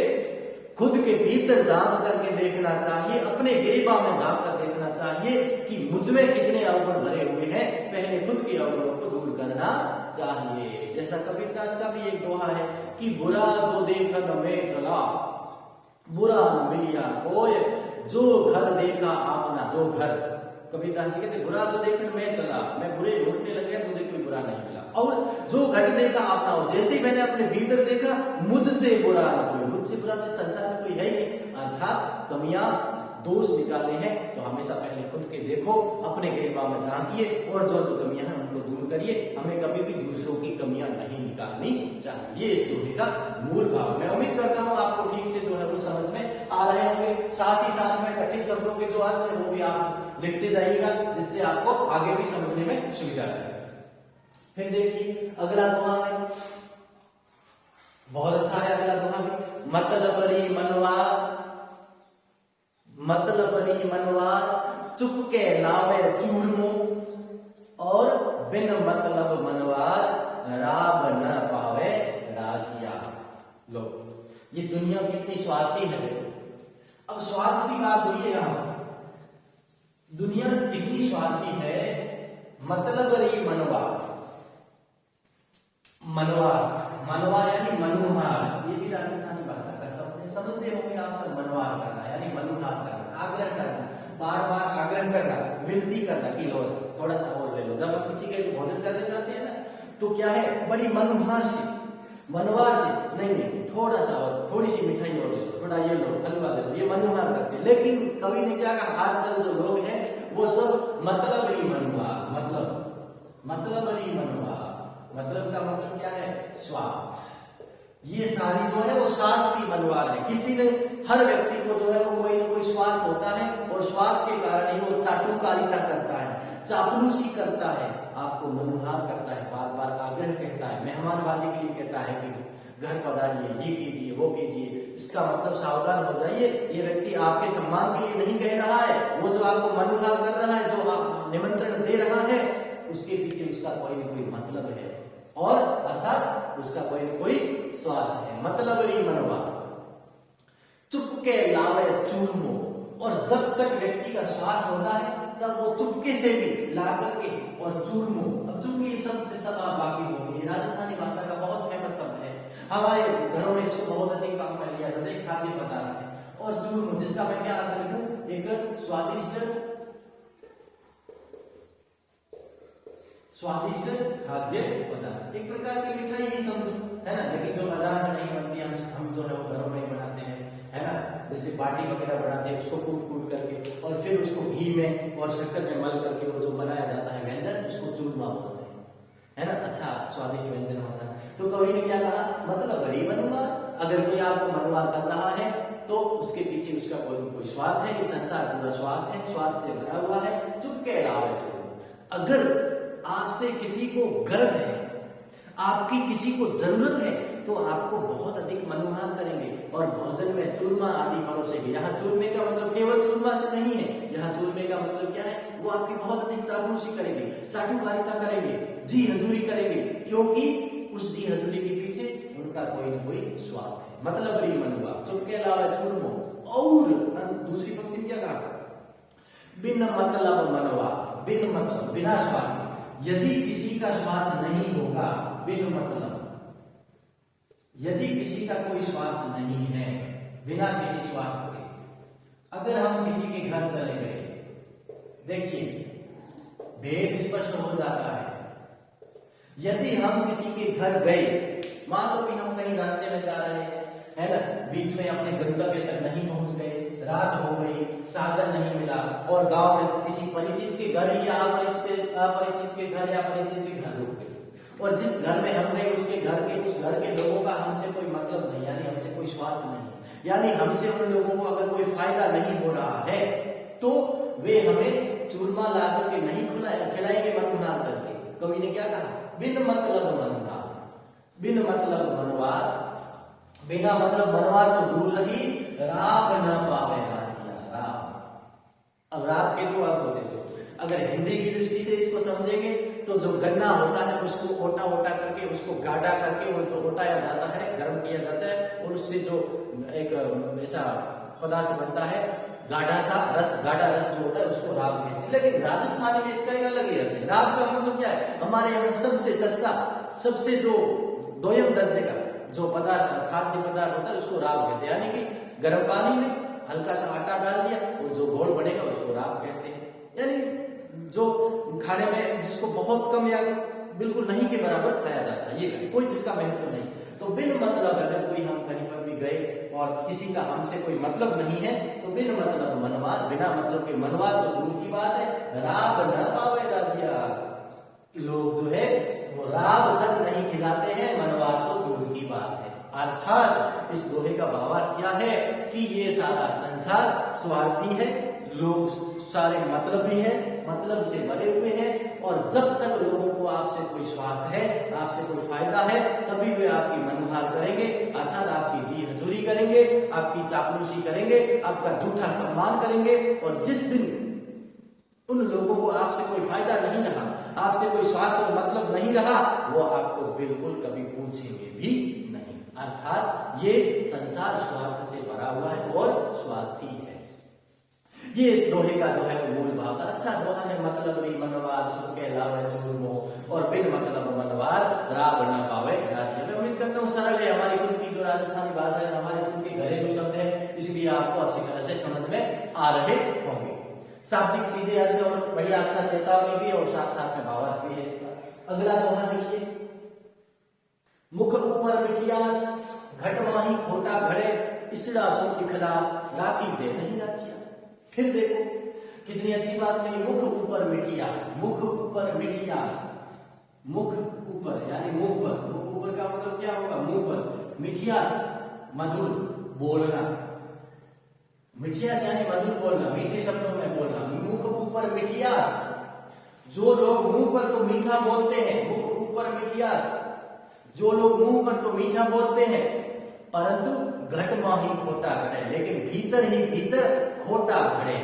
खुद के भीतर झांक करके देखना चाहिए, अपने गिरिबा में झांक कर देखना चाहिए कि मुझ में कितने अवगुण भरे हुए हैं, पहले खुद के अवगुणों को दूर करना चाहिए। जैसा कबीरदास का भी एक दोहा है कि बुरा जो देखन में चला, बुरा न मिलिया कोय, जो घर देखा आपना, जो घर, कबीरदास जी कहते बुरा जो देखकर मैं चला, मैं बुरे ढूंढने लगे, मुझे कोई बुरा नहीं मिला, और जो घट देखा आपना हो, जैसे ही मैंने अपने भीतर देखा, मुझसे बुरा न कोई, मुझसे बुरा तो संसार में कोई है ही नहीं। अर्थात कमियां, दोष निकालने हैं तो हमेशा पहले खुद के देखो, अपने गिरिबा में झांकिए, और जो जो कमियां हैं उनको दूर करिए। हमें कभी भी दूसरों की कमियां नहीं निकालनी चाहिए। इस दोहे का मूल भाव, मैं उम्मीद करता हूँ आपको ठीक से जो है वो समझ में आ रहे होंगे। साथ ही साथ में कठिन शब्दों के जो अर्थ है वो भी आप लिखते जाइएगा, जिससे आपको आगे भी समझने में सुविधा है। फिर देखिए अगला दोहा है, बहुत अच्छा है अगला दोहा भी, मतलबरी मनवार चुपके लावे चूरमो, और बिन मतलब मनवार राब न पावे राजिया। लो, ये दुनिया कितनी स्वार्थी है। अब स्वार्थ की बात हुई है यहां पर, दुनिया कितनी स्वार्थी है। मतलबरी मनवार यानी मनुहार, ये भी राजस्थानी भाषा का शब्द है, समझते होंगे आप सब। मनवार करना यानी मनुहार करना, आग्रह करना, बार बार आग्रह करना, विनती करना कि लो थोड़ा सा और ले लो। जब हम किसी के भोजन करने जाते हैं ना, तो क्या है, बड़ी मनोहार से, मनवार से, नहीं थोड़ा सा और, थोड़ी सी मिठाई और ले लो, थोड़ा ये लो, हलवा ले लो, ये मनोहार करते हैं। लेकिन कवि ने क्या कहा, आजकल जो लोग हैं वो सब मतलब ही मनवार, मतलब ही मनवार, मतलब का मतलब क्या है, स्वार्थ। ये सारी जो है वो स्वार्थ की मनवार है। किसी ने, हर व्यक्ति को जो है वो कोई ना कोई स्वार्थ होता है, और स्वार्थ के कारण ही वो चाटुकारिता करता है, चापलूसी करता है, आपको मनोहार करता है, बार बार आग्रह कहता है, मेहमानबाजी के लिए कहता है कि घर पधारिए, ये कीजिए, वो कीजिए। इसका मतलब सावधान हो जाइए, ये व्यक्ति आपके सम्मान के लिए नहीं कह रहा है, वो जो आपको मनोहार कर रहा है, जो आप निमंत्रण दे रहा है, उसके पीछे उसका कोई ना कोई मतलब है, और अर्थात उसका कोई न कोई स्वार्थ है। मतलबरी मनवा चुपके लावे चूरमो, और जब तक व्यक्ति का स्वार्थ होता है तब वो चुपके से भी ला करके और चूरमो। अब चुपके शब्द से सब आप वाकिफ होंगे, राजस्थानी भाषा का बहुत फेमस शब्द है, हमारे घरों में इसको बहुत अधिक काम में लिया जाता है, खाद्य पदार्थ है। और चूरमो, जिसका मैं क्या अर्थ लिखूं, एक स्वादिष्ट स्वादिष्ट खाद्य पदार्थ, एक प्रकार की मिठाई ही समझो, है ना। लेकिन जो बाजार में नहीं बनती, हम जो है वो घरों में बनाते हैं, है ना। जैसे बाटी वगैरह बनाते हैं, उसको कूट करके और फिर उसको घी में और शक्कर में मल करके वो जो बनाया जाता है व्यंजन, उसको चूरमा बोलते हैं, है ना। अच्छा स्वादिष्ट व्यंजन होता है। तो कवि ने क्या कहा, मतलब बड़ी मनुवार। अगर कोई आपको मनुवार कर रहा है तो उसके पीछे उसका कोई स्वार्थ है। ये संसार पूरा स्वार्थ है, स्वार्थ से भरा हुआ है। चुप के अलावा अगर आपसे किसी को गरज है, आपकी किसी को जरूरत है, तो आपको बहुत अधिक मनुहार करेंगे और भोजन में चूरमा आदि परोसेंगे। यहाँ चूरमे का मतलब केवल चूरमा से नहीं है, यहाँ चूरमे का मतलब क्या है, वो आपकी बहुत अधिक चापलूसी करेंगे, चाटुकारिता करेंगे, जी हजूरी करेंगे, क्योंकि उस जी हजूरी के पीछे उनका कोई न कोई स्वार्थ है। मतलब बड़ी मनुआ, चुप के अलावा चूरमो। और दूसरी पंक्ति में क्या कहा, बिन मतलब मनवा, बिन मतलब बिना स्वार्थ। यदि किसी का स्वार्थ नहीं होगा, बिन मतलब, यदि किसी का कोई स्वार्थ नहीं है, बिना किसी स्वार्थ के, अगर हम किसी के घर चले गए, देखिए भेद स्पष्ट हो जाता है। यदि हम किसी के घर गए, मान लो कि हम कहीं रास्ते में जा रहे हैं, है ना, बीच में अपने गंतव्य तक नहीं पहुंच गए, रात हो गई, साधन नहीं मिला और गांव में किसी परिचित के घर या अपरिचित के घर या परिचित के घर रुक गए, और जिस घर में हम गए उसके घर के लोगों का हमसे कोई मतलब नहीं, यानी हमसे कोई स्वार्थ नहीं, यानी हमसे उन लोगों को अगर कोई फायदा नहीं हो रहा है, तो वे हमें चूरमा ला करके नहीं खिलाएंगे मनुहार करके। कवि ने क्या कहा, बिन मतलब मनुहार, बिन मतलब मनुवार, बिना मतलब मनवार तो दूर रही, राब न पावे राजिया, राब। अब राब के दो अर्थ होते थे। अगर हिंदी की दृष्टि से इसको समझेंगे तो जो गन्ना होता है उसको ओटा करके, उसको गाढ़ा करके, और जो ओटाया जाता है, गर्म किया जाता है, और उससे जो एक ऐसा पदार्थ बनता है, गाढ़ा सा रस, गाढ़ा रस जो होता है, उसको राब कहते हैं। लेकिन राजस्थानी में इसका एक अलग ही अर्थ है। राब का मतलब क्या है, हमारे यहाँ सबसे सस्ता, सबसे जो दोयम दर्जे का जो पदार्थ, खाद्य पदार्थ होता है, उसको राब कहते हैं। यानी कि गर्म पानी में हल्का सा आटा डाल दिया और जो घोल बनेगा उसको राब कहते हैं। यानी जो खाने में जिसको बहुत कम या बिल्कुल नहीं के बराबर खाया जाता है, ये कोई जिसका महत्व नहीं। तो बिन मतलब, अगर कोई हम कहीं पर भी गए और किसी का हमसे कोई मतलब नहीं है, तो बिन मतलब मनवार, बिना मतलब के मनवार तो दूर की बात है, राब न पावे राजिया, लोग जो है वो राब तक नहीं खिलाते हैं, मनवार तो दूर की बात है। अर्थात इस दोहे का भावार्थ क्या है कि ये सारा संसार स्वार्थी है, लोग सारे मतलबी है, मतलब से भरे हुए हैं, और जब तक लोगों को आपसे कोई स्वार्थ है, आपसे कोई फायदा है, तभी वे आपकी मनुहार करेंगे, अर्थात आपकी जी हजूरी करेंगे, आपकी चापलूसी करेंगे, आपका झूठा सम्मान करेंगे। और जिस दिन उन लोगों को आपसे कोई फायदा नहीं रहा, आपसे कोई स्वार्थ और मतलब नहीं रहा, वो आपको बिल्कुल कभी पूछेंगे भी नहीं। अर्थात ये संसार स्वार्थ से भरा हुआ है और स्वार्थी है। ये इस दोहे का जो है मूल भाव। अच्छा दोहा है, मतलब भी मनवार, चुप के अलावा चूरमो, और बिन मतलब मनवार, राब न पावे राजिया। मैं उम्मीद करता हूँ सरल है, हमारी खुद की जो राजस्थानी भाषा है, हमारे खुद के घरेलू शब्द है, इसलिए आपको अच्छी तरह से समझ में आ रहे होंगे। शाब्दिक सीधे अर्थ और बढ़िया अच्छा चेतावनी भी और साथ साथ में भावार्थ भी है इसका। अगला दोहा देखिए, मुख ऊपर मिठियास, घट माही खोटा घड़े, इसड़ा सो इखलास, राखी जे नहीं राखिया। फिर देखो कितनी अच्छी बात कही, मुख ऊपर मिठियास, मुख ऊपर मिठियास, मुख ऊपर यानी मुंह पर, मुख ऊपर का मतलब क्या होगा, मुंह पर, मिठियास मधुर बोलना, मिठियास यानी मधुर बोलना, मीठे शब्दों में बोलना, मुख ऊपर मिठियास। जो लोग मुंह पर तो मीठा बोलते हैं, मुख ऊपर मिठियास, जो लोग मुंह पर तो मीठा बोलते हैं, परंतु घट माही खोटा घड़े, लेकिन भीतर ही भीतर खोटा घड़े।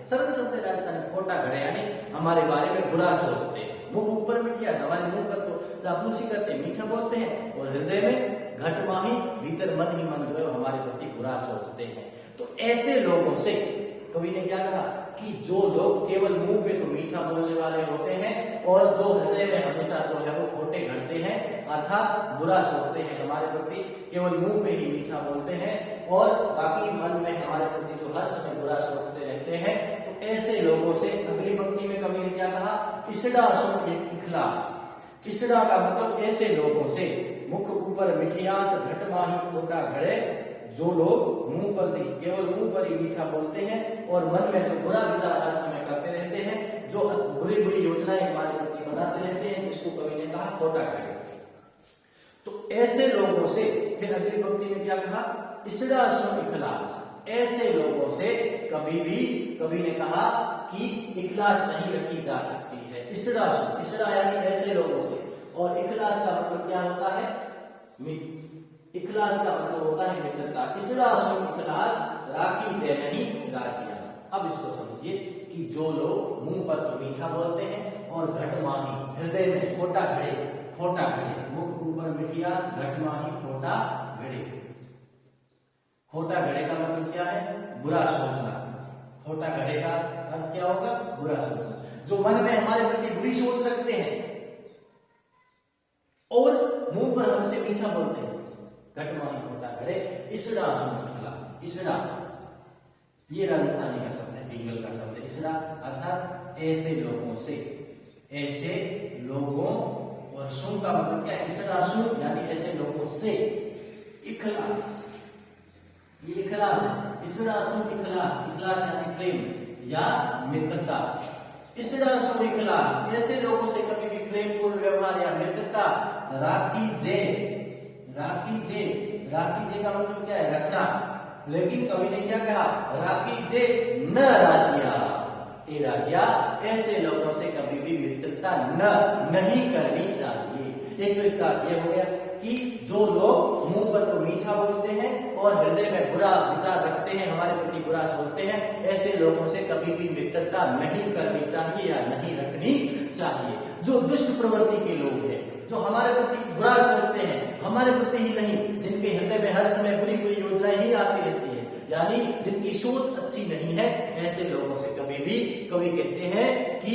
सरल शब्द है राजस्थानी, खोटा घड़े यानी हमारे बारे में बुरा सोचते हैं। मुख ऊपर मिठियास, हमारे मुंह पर तो चापलूसी करते हैं, मीठा बोलते हैं, और हृदय में घट माही, भीतर मन ही मन जो है हमारे प्रति बुरा सोचते हैं। तो ऐसे लोगों से कवि ने क्या कहा कि जो लोग केवल मुंह पे तो मीठा बोलने वाले होते हैं और जो हृदय में हमेशा जो है वो खोटे घड़ते हैं, अर्थात बुरा सोचते हैं हमारे प्रति, केवल मुंह पे ही मीठा बोलते हैं और बाकी मन में हमारे प्रति जो हर समय बुरा सोचते रहते हैं, तो ऐसे लोगों से। अगली पंक्ति में कवि ने क्या कहा, इसड़ा सुन इखलास। इसड़ा का मतलब ऐसे लोगों से, मुख ऊपर मिठियास घट माही खोटा घड़े, जो लोग मुंह पर नहीं, केवल मुंह पर ही मीठा बोलते हैं और मन में जो बुरा विचार हर समय करते रहते हैं, जो बुरी बुरी योजनाएं हमारे प्रति बनाते रहते हैं, जिसको कवि ने कहा खोटा घड़े। तो ऐसे लोगों से, फिर अगली पंक्ति में क्या कहा, इसड़ा सुन इखलास। ऐसे लोगों से कभी भी, कवि ने कहा कि इखलास नहीं रखी जा सकती है। इसड़ा सुन, इसड़ा यानी ऐसे लोगों से, और इखलास का मतलब क्या होता है, इखलास का मतलब होता है मित्रता। इसड़ा सुन इखलास राखी जे नहीं राखिया। अब इसको समझिए कि जो लोग मुंह पर तो मीठा बोलते हैं और घट माही, हृदय में खोटा घड़े, खोटा घड़े, मुख ऊपर मिठियास घट माही खोटा घड़े। खोटा घड़े का मतलब क्या है, बुरा सोचना। खोटा घड़े का अर्थ क्या होगा, बुरा सोचना। जो मन में हमारे प्रति बुरी सोच रखते हैं और मुंह पर हमसे मीठा बोलते हैं, घट माही खोटा घड़े, इसड़ा सुन इखलास। इसड़ा ये राजस्थानी का शब्द है, टिंगल का शब्द है। इसड़ा अर्थात ऐसे लोगों से, ऐसे लोगों, और सुन का मतलब क्या है, इसड़ा सुन यानी ऐसे लोगों से। इखलास, ये इखलास है। इसड़ा सुन इखलास, इखलास यानी प्रेम या मित्रता। इसड़ा सुन इखलास, ऐसे लोगों से कभी भी प्रेम पूर्ण व्यवहार या मित्रता राखी जे। राखी जे, राखी जे का मतलब क्या है, रखना। लेकिन कवि ने क्या कहा, राखी जे न राजिया। ए राजिया, ऐसे लोगों से कभी भी मित्रता नहीं करनी चाहिए। एक तो इसका अर्थ यह हो गया कि जो लोग मुंह पर तो मीठा बोलते हैं और हृदय में बुरा विचार रखते हैं, हमारे प्रति बुरा सोचते हैं, ऐसे लोगों से कभी भी मित्रता नहीं करनी चाहिए या नहीं रखनी चाहिए। जो दुष्ट प्रवृत्ति के लोग हैं, जो हमारे प्रति बुरा सोचते हैं, हमारे प्रति ही नहीं, जिनके हृदय में हर समय बुरी बुरी योजनाएं ही आती रहती है, यानी जिनकी सोच अच्छी नहीं है, ऐसे लोगों से कभी भी कवि कहते हैं कि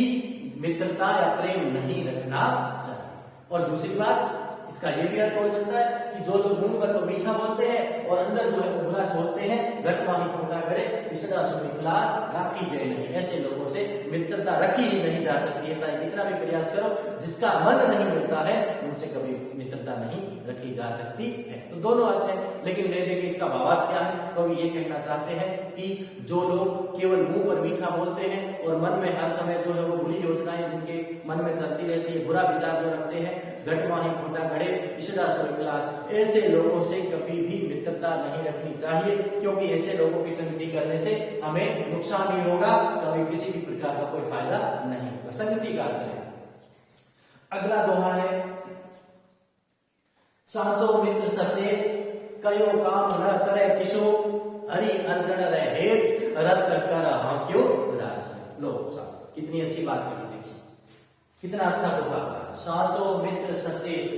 मित्रता या प्रेम नहीं रखना चाहिए। और दूसरी बात, इसका ये भी अर्थ हो सकता है कि जो लोग मुंह पर तो मीठा बोलते हैं और अंदर जो है वो बुरा सोचते हैं, घट माही खोटा घड़े, इसड़ा सुन इखलास राखी जाए नहीं। ऐसे लोगों से मित्रता रखी ही नहीं जा सकती है, चाहे कितना भी प्रयास करो। जिसका मन नहीं मिलता है उनसे कभी मित्रता नहीं रखी जा सकती है। तो दोनों अर्थ है, लेकिन ले दे के इसका भावार्थ क्या है, कवि ये कहना चाहते हैं कि जो लोग केवल मुंह पर मीठा बोलते हैं और मन में हर समय जो है वो बुरी योजनाएं जिनके मन में चलती रहती है, बुरा विचार जो रखते हैं, घट माही खोटा घड़े, इसड़ा सुन इखलास, ऐसे लोगों से कभी भी मित्रता नहीं रखनी चाहिए, क्योंकि ऐसे लोगों की संगति करने से हमें नुकसान ही होगा, कभी किसी भी प्रकार का कोई फायदा नहीं होगा। संगति का असर है। अगला दोहा है, साचो मित्र सचेत कयो काम न करे किशो, हरि अर्जन रहे रथ कर हाक्यो राज। लो साहब, कितनी अच्छी बात कही, देखिए कितना अच्छा दोहा कहा। साचो मित्र सचेत,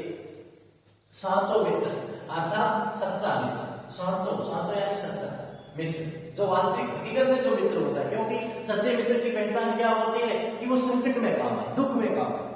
साचो मित्र अर्थात सच्चा मित्र। साचो, साचो यानी सच्चा मित्र, जो वास्तविक हकीकत में जो मित्र होता है, क्योंकि सच्चे मित्र की पहचान क्या होती है कि वो संकट में काम आए, दुख में काम आए।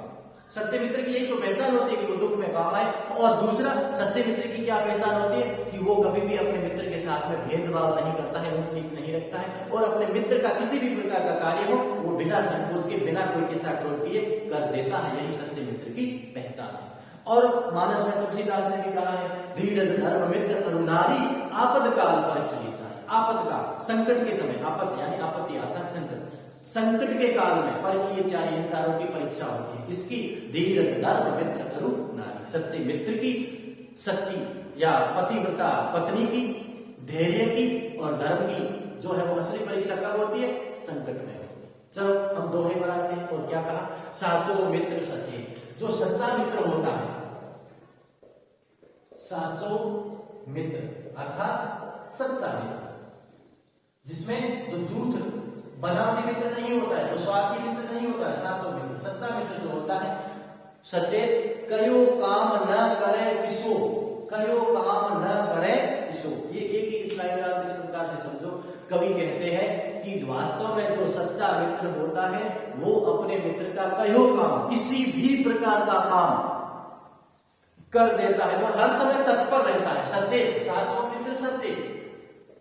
सच्चे मित्र की यही तो पहचान होती है कि वो दुख में काम आए। और दूसरा, सच्चे मित्र की क्या पहचान होती है कि वो कभी भी अपने मित्र के साथ में भेदभाव नहीं करता है, ऊंच नीच नहीं रखता है, और अपने मित्र का किसी भी प्रकार का कार्य हो वो बिना संकोच के, बिना कोई किस्सा क्रोध किए कर देता है। यही सच्चे मित्र की पहचान है। और मानस में तुलसीदास ने भी कहा है, धीरज धर्म मित्र करुणारी आपद काल पर खिले जाए। आपद काल, संकट के समय, आपद यानी आपत्ति अर्थात संकट, संकट के काल में परखिए चाहे, इन चारों की परीक्षा होती है। किसकी? धीरज धर्म मित्र करुणारी, सच्चे मित्र की, सच्ची या पतिव्रता पत्नी की, धैर्य की और धर्म की जो है वो असली परीक्षा कब होती है? संकट में। चलो हम दोहे बनाते हैं। और क्या कहा? साचो मित्र सचेत, जो सच्चा मित्र होता है, साचो मित्र अर्थात सच्चा मित्र, जिसमें जो झूठ बनावटी मित्र नहीं होता है, जो स्वार्थी मित्र नहीं होता है, साचो मित्र, सच्चा मित्र जो होता है, सचेत कयो काम न करे किसो, कयो काम न करे किसो। ये एक ही स्लाइड का इस प्रकार से समझो। कवि कहते हैं कि वास्तव में जो सच्चा मित्र होता है वो अपने मित्र का कयो काम, किसी भी प्रकार का काम कर देता है, वो हर समय तत्पर रहता है। सचेत, साचो मित्र सचेत,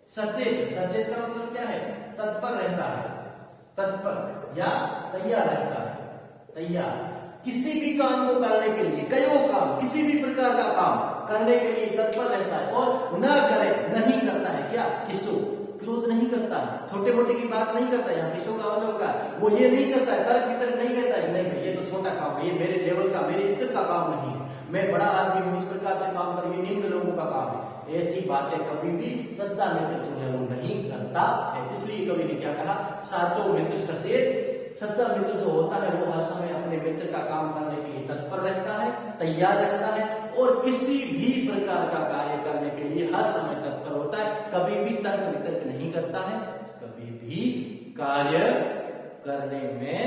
सचेत, सचेत का मतलब क्या है? तत्पर रहता है। तत्पर या तैयार रहता है, तैयार किसी भी काम को करने के लिए, कईयों काम, किसी भी प्रकार का काम करने के लिए तत्पर रहता है और न करे, नहीं करता है क्या, किसो, क्रोध नहीं करता है, छोटे मोटे की बात नहीं करता है, यहाँ किसो का मतलब होगा वो ये नहीं करता है, तर्क वितर्क नहीं कहता है, नहीं ये तो छोटा काम है, ये मेरे लेवल का, मेरे स्तर का काम नहीं है, मैं बड़ा आदमी हूँ, इस प्रकार से काम कर, ये निम्न लोगों का काम है, ऐसी बातें कभी भी सच्चा मित्र जो है वो नहीं करता है। इसलिए कवि ने क्या कहा, साचो मित्र सचेत, सच्चा मित्र जो होता है वो हर समय अपने मित्र का काम करने के लिए तत्पर रहता है, तैयार रहता है और किसी भी प्रकार का कार्य करने के लिए हर समय तत्पर होता है, कभी भी तर्क वितर्क नहीं करता है, कभी भी कार्य करने में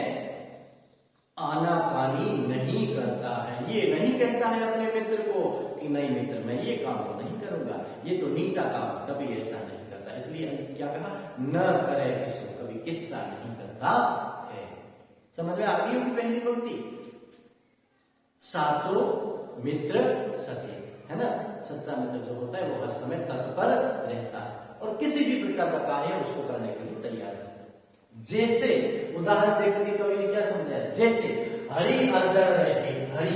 आनाकानी नहीं करता है। ये नहीं कहता है अपने मित्र को कि नहीं मित्र मैं ये काम तो नहीं करूंगा, ये तो नीचा काम है, कभी ऐसा नहीं करता। इसलिए क्या कहा, न करे किसो, कभी किस्सा नहीं करता है। समझ में आ गई होगी पहली पंक्ति, साचो मित्र सचेत, है ना, सच्चा मित्र जो होता है वो हर समय तत्पर रहता है और किसी भी प्रकार का कार्य है उसको करने के लिए तैयार है। जैसे उदाहरण देकर के कवि ने क्या समझाया, जैसे हरि अर्जन रहे, हरि,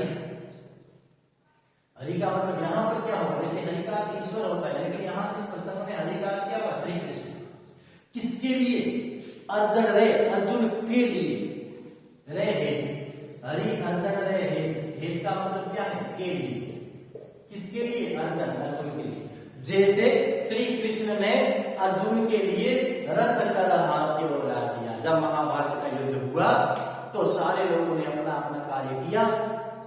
हरि का मतलब यहां पर क्या होगा, वैसे हरि का अर्थ ईश्वर होता है, लेकिन यहां इस प्रसंग में हरि का अर्थ क्या होगा, श्री कृष्ण। किसके लिए, अर्जन रहे, अर्जुन के लिए, रहे, हरि अर्जन रहे, हेत का मतलब क्या है, के लिए, किसके लिए, अर्जन, अर्जुन के लिए। जैसे श्री कृष्ण ने अर्जुन के लिए रथ कर हाथ की ओर दिया। जब महाभारत का युद्ध हुआ तो सारे लोगों ने अपना अपना कार्य किया,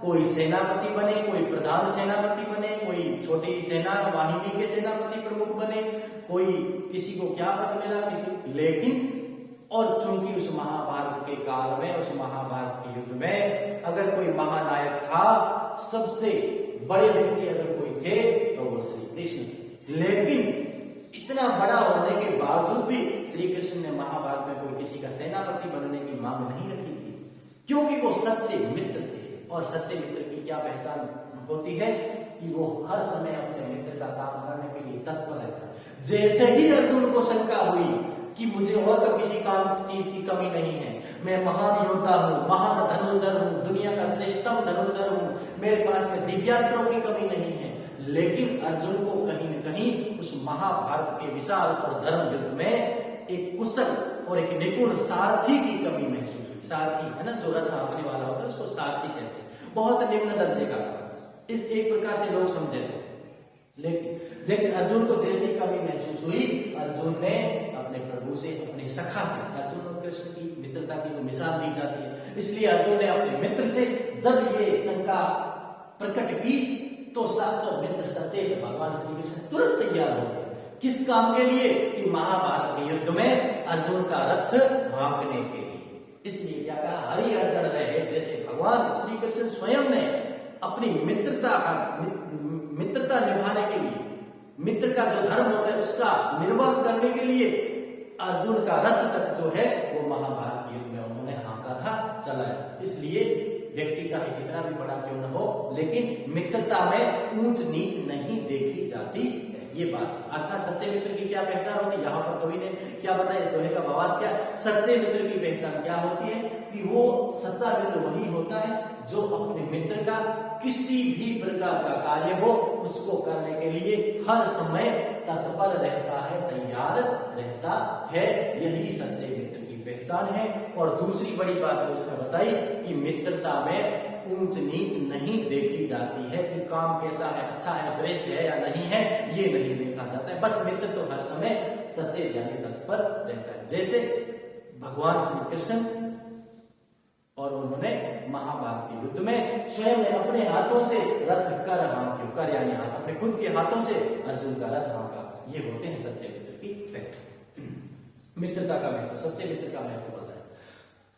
कोई सेनापति बने, कोई प्रधान सेनापति बने, कोई छोटी सेना वाहिनी के सेनापति प्रमुख बने, कोई किसी को क्या पद मिला, किसी, लेकिन और चूंकि उस महाभारत के काल में, उस महाभारत के युद्ध में अगर कोई महानायक था, सबसे बड़े व्यक्ति अगर कोई थे तो वो श्री कृष्ण थे। लेकिन इतना बड़ा होने के बावजूद भी श्री कृष्ण ने महाभारत में कोई किसी का सेनापति बनने की मांग नहीं रखी थी, क्योंकि वो सच्चे मित्र थे। और सच्चे मित्र की क्या पहचान होती है कि वो हर समय अपने मित्र का काम करने के लिए तत्पर रहता है। जैसे ही अर्जुन को शंका हुई कि मुझे और तो किसी काम चीज की कमी नहीं है, मैं महान योद्धा हूँ, महान धनुर्धर हूँ, दुनिया का श्रेष्ठतम धनुर्धर हूँ, मेरे पास में दिव्यास्त्रों की कमी नहीं है, लेकिन अर्जुन को कहीं न कहीं उस महाभारत के विशाल और धर्म युद्ध में एक कुशल और एक निपुण सारथी की कमी महसूस हुई। सारथी है ना, जो रथ हाँकने वाला होता है उसको सारथी कहते हैं, बहुत निम्न दर्जे का काम, इस एक प्रकार से लोग समझे थे। लेकिन अर्जुन को जैसी कमी महसूस हुई, अर्जुन ने अपने प्रभु से, अपने सखा से, अर्जुन और कृष्ण की मित्रता की जो मिसाल दी जाती है, इसलिए अर्जुन ने अपने मित्र से जब ये शंका प्रकट की तो साचो मित्र सचेत, भगवान श्री कृष्ण तुरंत तैयार हो गए। किस काम के लिए, कि महाभारत के युद्ध में अर्जुन का रथ हाँकने के लिए। इसलिए क्या कहा, हरि अर्जन रहे, जैसे भगवान श्री कृष्ण स्वयं ने अपनी मित्रता निभाने के लिए, मित्र का जो धर्म होता है उसका निर्वाह करने के लिए अर्जुन का रथ तक जो है वो महाभारत युद्ध में उन्होंने हाँका था, चलाया। इसलिए व्यक्ति चाहे कितना भी बड़ा क्यों न हो, लेकिन मित्रता में ऊंच नीच नहीं देखी जाती, ये बात। अर्थात सच्चे मित्र की क्या पहचान होती है, यहाँ पर कवि ने क्या बताया, इस दोहे का भावार्थ क्या, सच्चे मित्र की पहचान क्या होती है कि वो सच्चा मित्र वही होता है जो अपने मित्र का किसी भी प्रकार का कार्य हो उसको करने के लिए हर समय तत्पर रहता है, तैयार रहता है। यही सच्चे मित्र की पहचान है। और दूसरी बड़ी बात जो उसने बताई कि मित्रता में ऊंच नीच नहीं देखी जाती है, कि काम कैसा है, अच्छा है, श्रेष्ठ है या नहीं है, ये नहीं देखा जाता है। बस मित्र तो हर समय सच्चे यानी तत्पर रहता है। जैसे भगवान श्री कृष्ण, और उन्होंने महाभारत के युद्ध में स्वयं ने अपने हाथों से रथ कर हाँक्यो, कर यानी हाथ, अपने खुद के हाथों से अर्जुन का रथ हाँका। ये होते हैं सच्चे मित्र की पहचान। मित्रता का महत्व, सच्चे मित्र का महत्व बताया।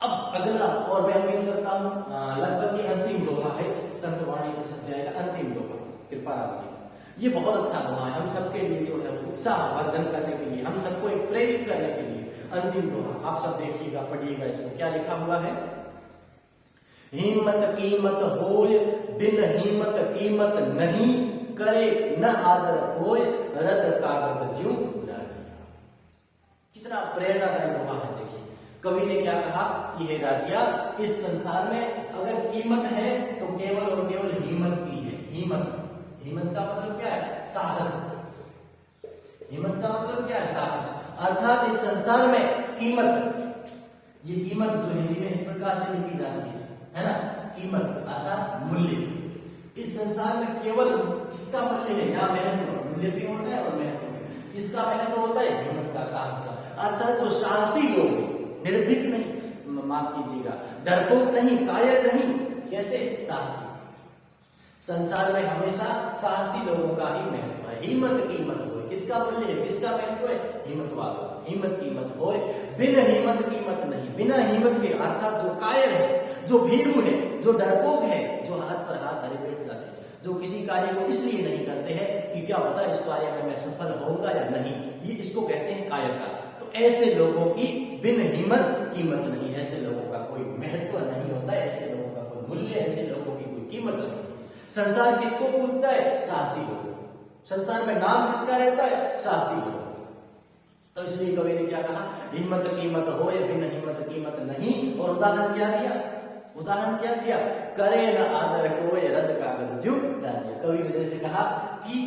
अब अगला, और मैं उम्मीद करता हूँ लगभग ये अंतिम दोहा है संत वाणी के अध्याय का, अंतिम दोहा कृपाराम जी का। ये बहुत अच्छा दोहा है हम सबके लिए, जो है उत्साह वर्धन करने के लिए, हम सबको एक प्रेरित करने के लिए अंतिम दोहा। आप सब देखिएगा, पढ़िएगा इसको। क्या लिखा हुआ है, हिम्मत कीमत होय, बिन हिम्मत कीमत नहीं, करे न आदर होय, रत कागज ज्यों राजिया। कितना प्रेरणादायी दोहा है। देखिए, कवि ने क्या कहा कि हे राजिया, इस संसार में अगर कीमत है तो केवल और केवल हिम्मत की है। हिम्मत का मतलब क्या है? साहस। हिम्मत का मतलब क्या है? साहस। अर्थात इस संसार में कीमत, ये कीमत जो हिंदी में इस प्रकार से लिखी जाती है ना, कीमत अर्थात मूल्य। इस संसार में केवल किसका मूल्य है? या महत्व, मूल्य भी होता है और महत्व भी। किसका महत्व होता है? हिम्मत का, साहस का। अर्थात जो साहसी लोग, निर्भीक नहीं, माफ कीजिएगा, डरपोक नहीं, कायर नहीं, कैसे? साहसी। संसार में हमेशा साहसी लोगों का ही महत्व है। हिम्मत कीमत हो, किसका मूल्य है, किसका महत्व है? हिम्मत वालों का। हिम्मत कीमत हो, बिना हिम्मत कीमत नहीं। बिना हिम्मत के अर्थात जो कायर है, जो भीरू है, जो डरपोक है, जो हाथ पर हाथ धरे बैठ जाते हैं, जो किसी कार्य को इसलिए नहीं करते हैं कि क्या पता इस कार्य में मैं सफल होऊंगा या नहीं, ये इसको कहते हैं कायरता। तो ऐसे लोगों की बिन हिम्मत कीमत नहीं, ऐसे लोगों का कोई महत्व नहीं होता, ऐसे लोगों का कोई मूल्य, ऐसे लोगों की कोई कीमत नहीं होती। संसार किसको पूछता है? साहसी लोग। संसार में नाम किसका रहता है? साहसी लोग। तो इसलिए कवि ने क्या कहा? हिम्मत कीमत हो या बिन हिम्मत कीमत नहीं। और उदाहरण क्या दिया? उदाहरण क्या दिया? करे न आदर कोय रद कागज ज्यों राजिया। कवि ने जैसे कहा कि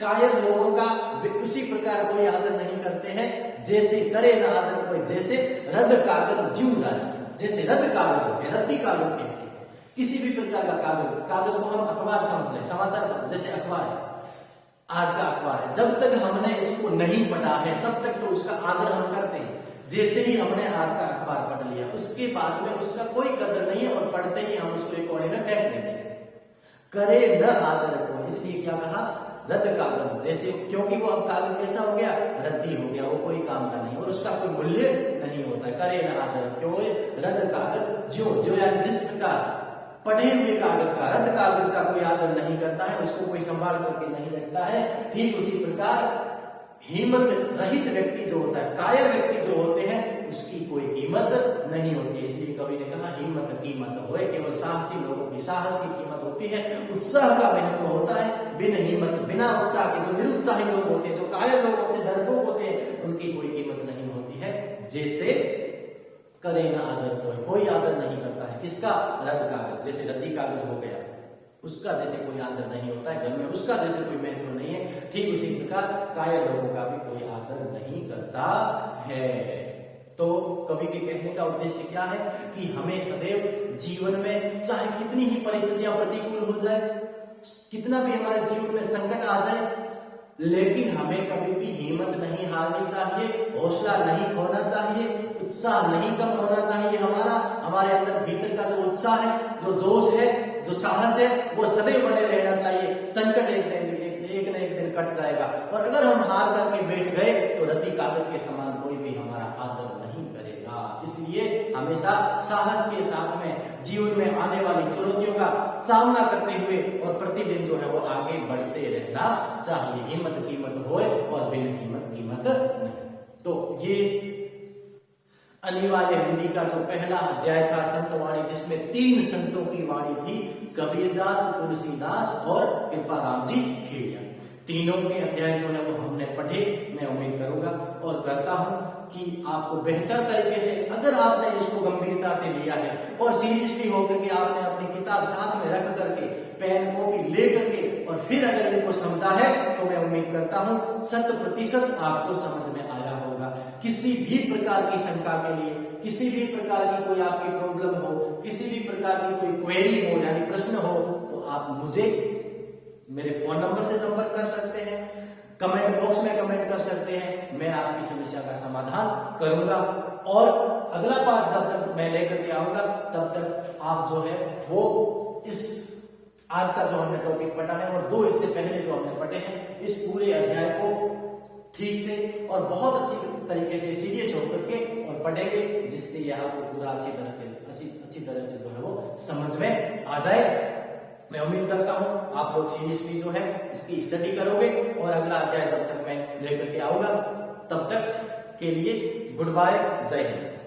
कायर लोगों का उसी प्रकार कोई आदर नहीं करते हैं जैसे करे न आदर कोई, जैसे रद कागज ज्यों राजिया। जैसे रद कागज होते, रद्दी कागज कहते हैं किसी भी प्रकार का कागज। कागज को हम अखबार समझ लें, समाचार पत्र जैसे अखबार है, आज का अखबार है। जब तक हमने इसको नहीं पढ़ा है तब तक तो उसका आदर हम करते हैं। जैसे ही हमने आज का अखबार पढ़ लिया उसके बाद में उसका कोई कदर नहीं है और पढ़ते ही हम उसको एक कोने में फेंक देंगे। करे न आदर को, इसलिए क्या कहा? रद्द कागज जैसे, क्योंकि वो अब कागज कैसा हो गया? रद्दी हो गया, वो कोई काम का नहीं और उसका कोई मूल्य नहीं होता। करे न आदर क्यों? रद्द कागज जो यानी जिस प्रकार पढ़े हुए कागज का, रद्द कागज का कोई आदर नहीं करता है, उसको कोई संभाल करके नहीं रखता है, ठीक उसी प्रकार हिम्मत रहित व्यक्ति जो होता है, कायर व्यक्ति जो होते हैं, उसकी कोई कीमत नहीं होती। इसलिए कवि ने कहा हिम्मत कीमत होए, केवल साहसी लोगों की साहस की कीमत होती है, उत्साह का महत्व होता है। बिन हिम्मत, बिना उत्साह के जो निरुत्साही लोग होते हैं, जो कायर लोग होते हैं, डरपोक होते हैं, उनकी कोई कीमत नहीं होती है। जैसे करे ना आदर कोई आदर नहीं करता है, किसका? रद्द कागज। जैसे रद्दी कागज हो गया, उसका जैसे कोई आदर नहीं होता है, घर में उसका जैसे कोई महत्व नहीं है, ठीक उसी प्रकार कायर लोगों का भी कोई आदर नहीं करता है। तो कवि के कहने का उद्देश्य क्या है कि हमें सदैव जीवन में चाहे कितनी ही परिस्थितियां प्रतिकूल हो जाए, कितना भी हमारे जीवन में संकट आ जाए, लेकिन हमें कभी भी हिम्मत नहीं हारनी चाहिए, हौसला नहीं खोना चाहिए, उत्साह नहीं कम होना चाहिए। हमारे अंदर भीतर का जो उत्साह है, जो जोश है, जो साहस है, वो सदैव बने रहना चाहिए। संकट एक न एक दिन कट जाएगा और अगर हम हार करके बैठ गए तो रद्दी कागज के समान कोई भी हमारा आदर नहीं करेगा। इसलिए हमेशा साहस के साथ में जीवन में आने वाली चुनौतियों का सामना करते हुए और प्रतिदिन जो है वो आगे बढ़ते रहना चाहिए। हिम्मत कीमत होए और बिन हिम्मत कीमत नहीं। तो ये अनिवार्य हिंदी का जो पहला अध्याय था संतवाणी, जिसमें 3 संतों की वाणी थी, कबीरदास, तुलसीदास और कृपाराम जी खेड़िया। तीनों के अध्याय जो है वो हमने पढ़े। मैं उम्मीद करूंगा और करता हूं कि आपको बेहतर तरीके से, अगर आपने इसको गंभीरता से लिया है और सीरियसली होकर के आपने अपनी किताब साथ में रख करके, पेन कॉपी ले करके और फिर अगर इनको समझा है, तो मैं उम्मीद करता हूं 100% आपको समझ में आया होगा। किसी भी प्रकार की शंका के लिए, किसी भी प्रकार की कोई आपकी प्रॉब्लम हो, किसी भी प्रकार की कोई क्वेरी हो यानी प्रश्न हो, तो आप मुझे मेरे फोन नंबर से संपर्क कर सकते हैं, कमेंट बॉक्स में कमेंट कर सकते हैं। मैं आपकी समस्या का समाधान करूंगा और अगला पार्ट जब तक मैं लेकर के आऊंगा तब तक आप जो है वो इस आज का जो हमने टॉपिक पढ़ा है और 2 इससे पहले जो हमने पढ़े हैं, इस पूरे अध्याय को ठीक से और बहुत अच्छी तरीके से सीरियस होकर के और पढ़ेंगे, जिससे यह आपको पूरा अच्छी तरह से जो है वो समझ में आ जाए। मैं उम्मीद करता हूं आप लोग सीरियसली जो है इसकी स्टडी करोगे और अगला अध्याय जब तक मैं लेकर के आऊंगा तब तक के लिए गुड बाय, जय हिंद।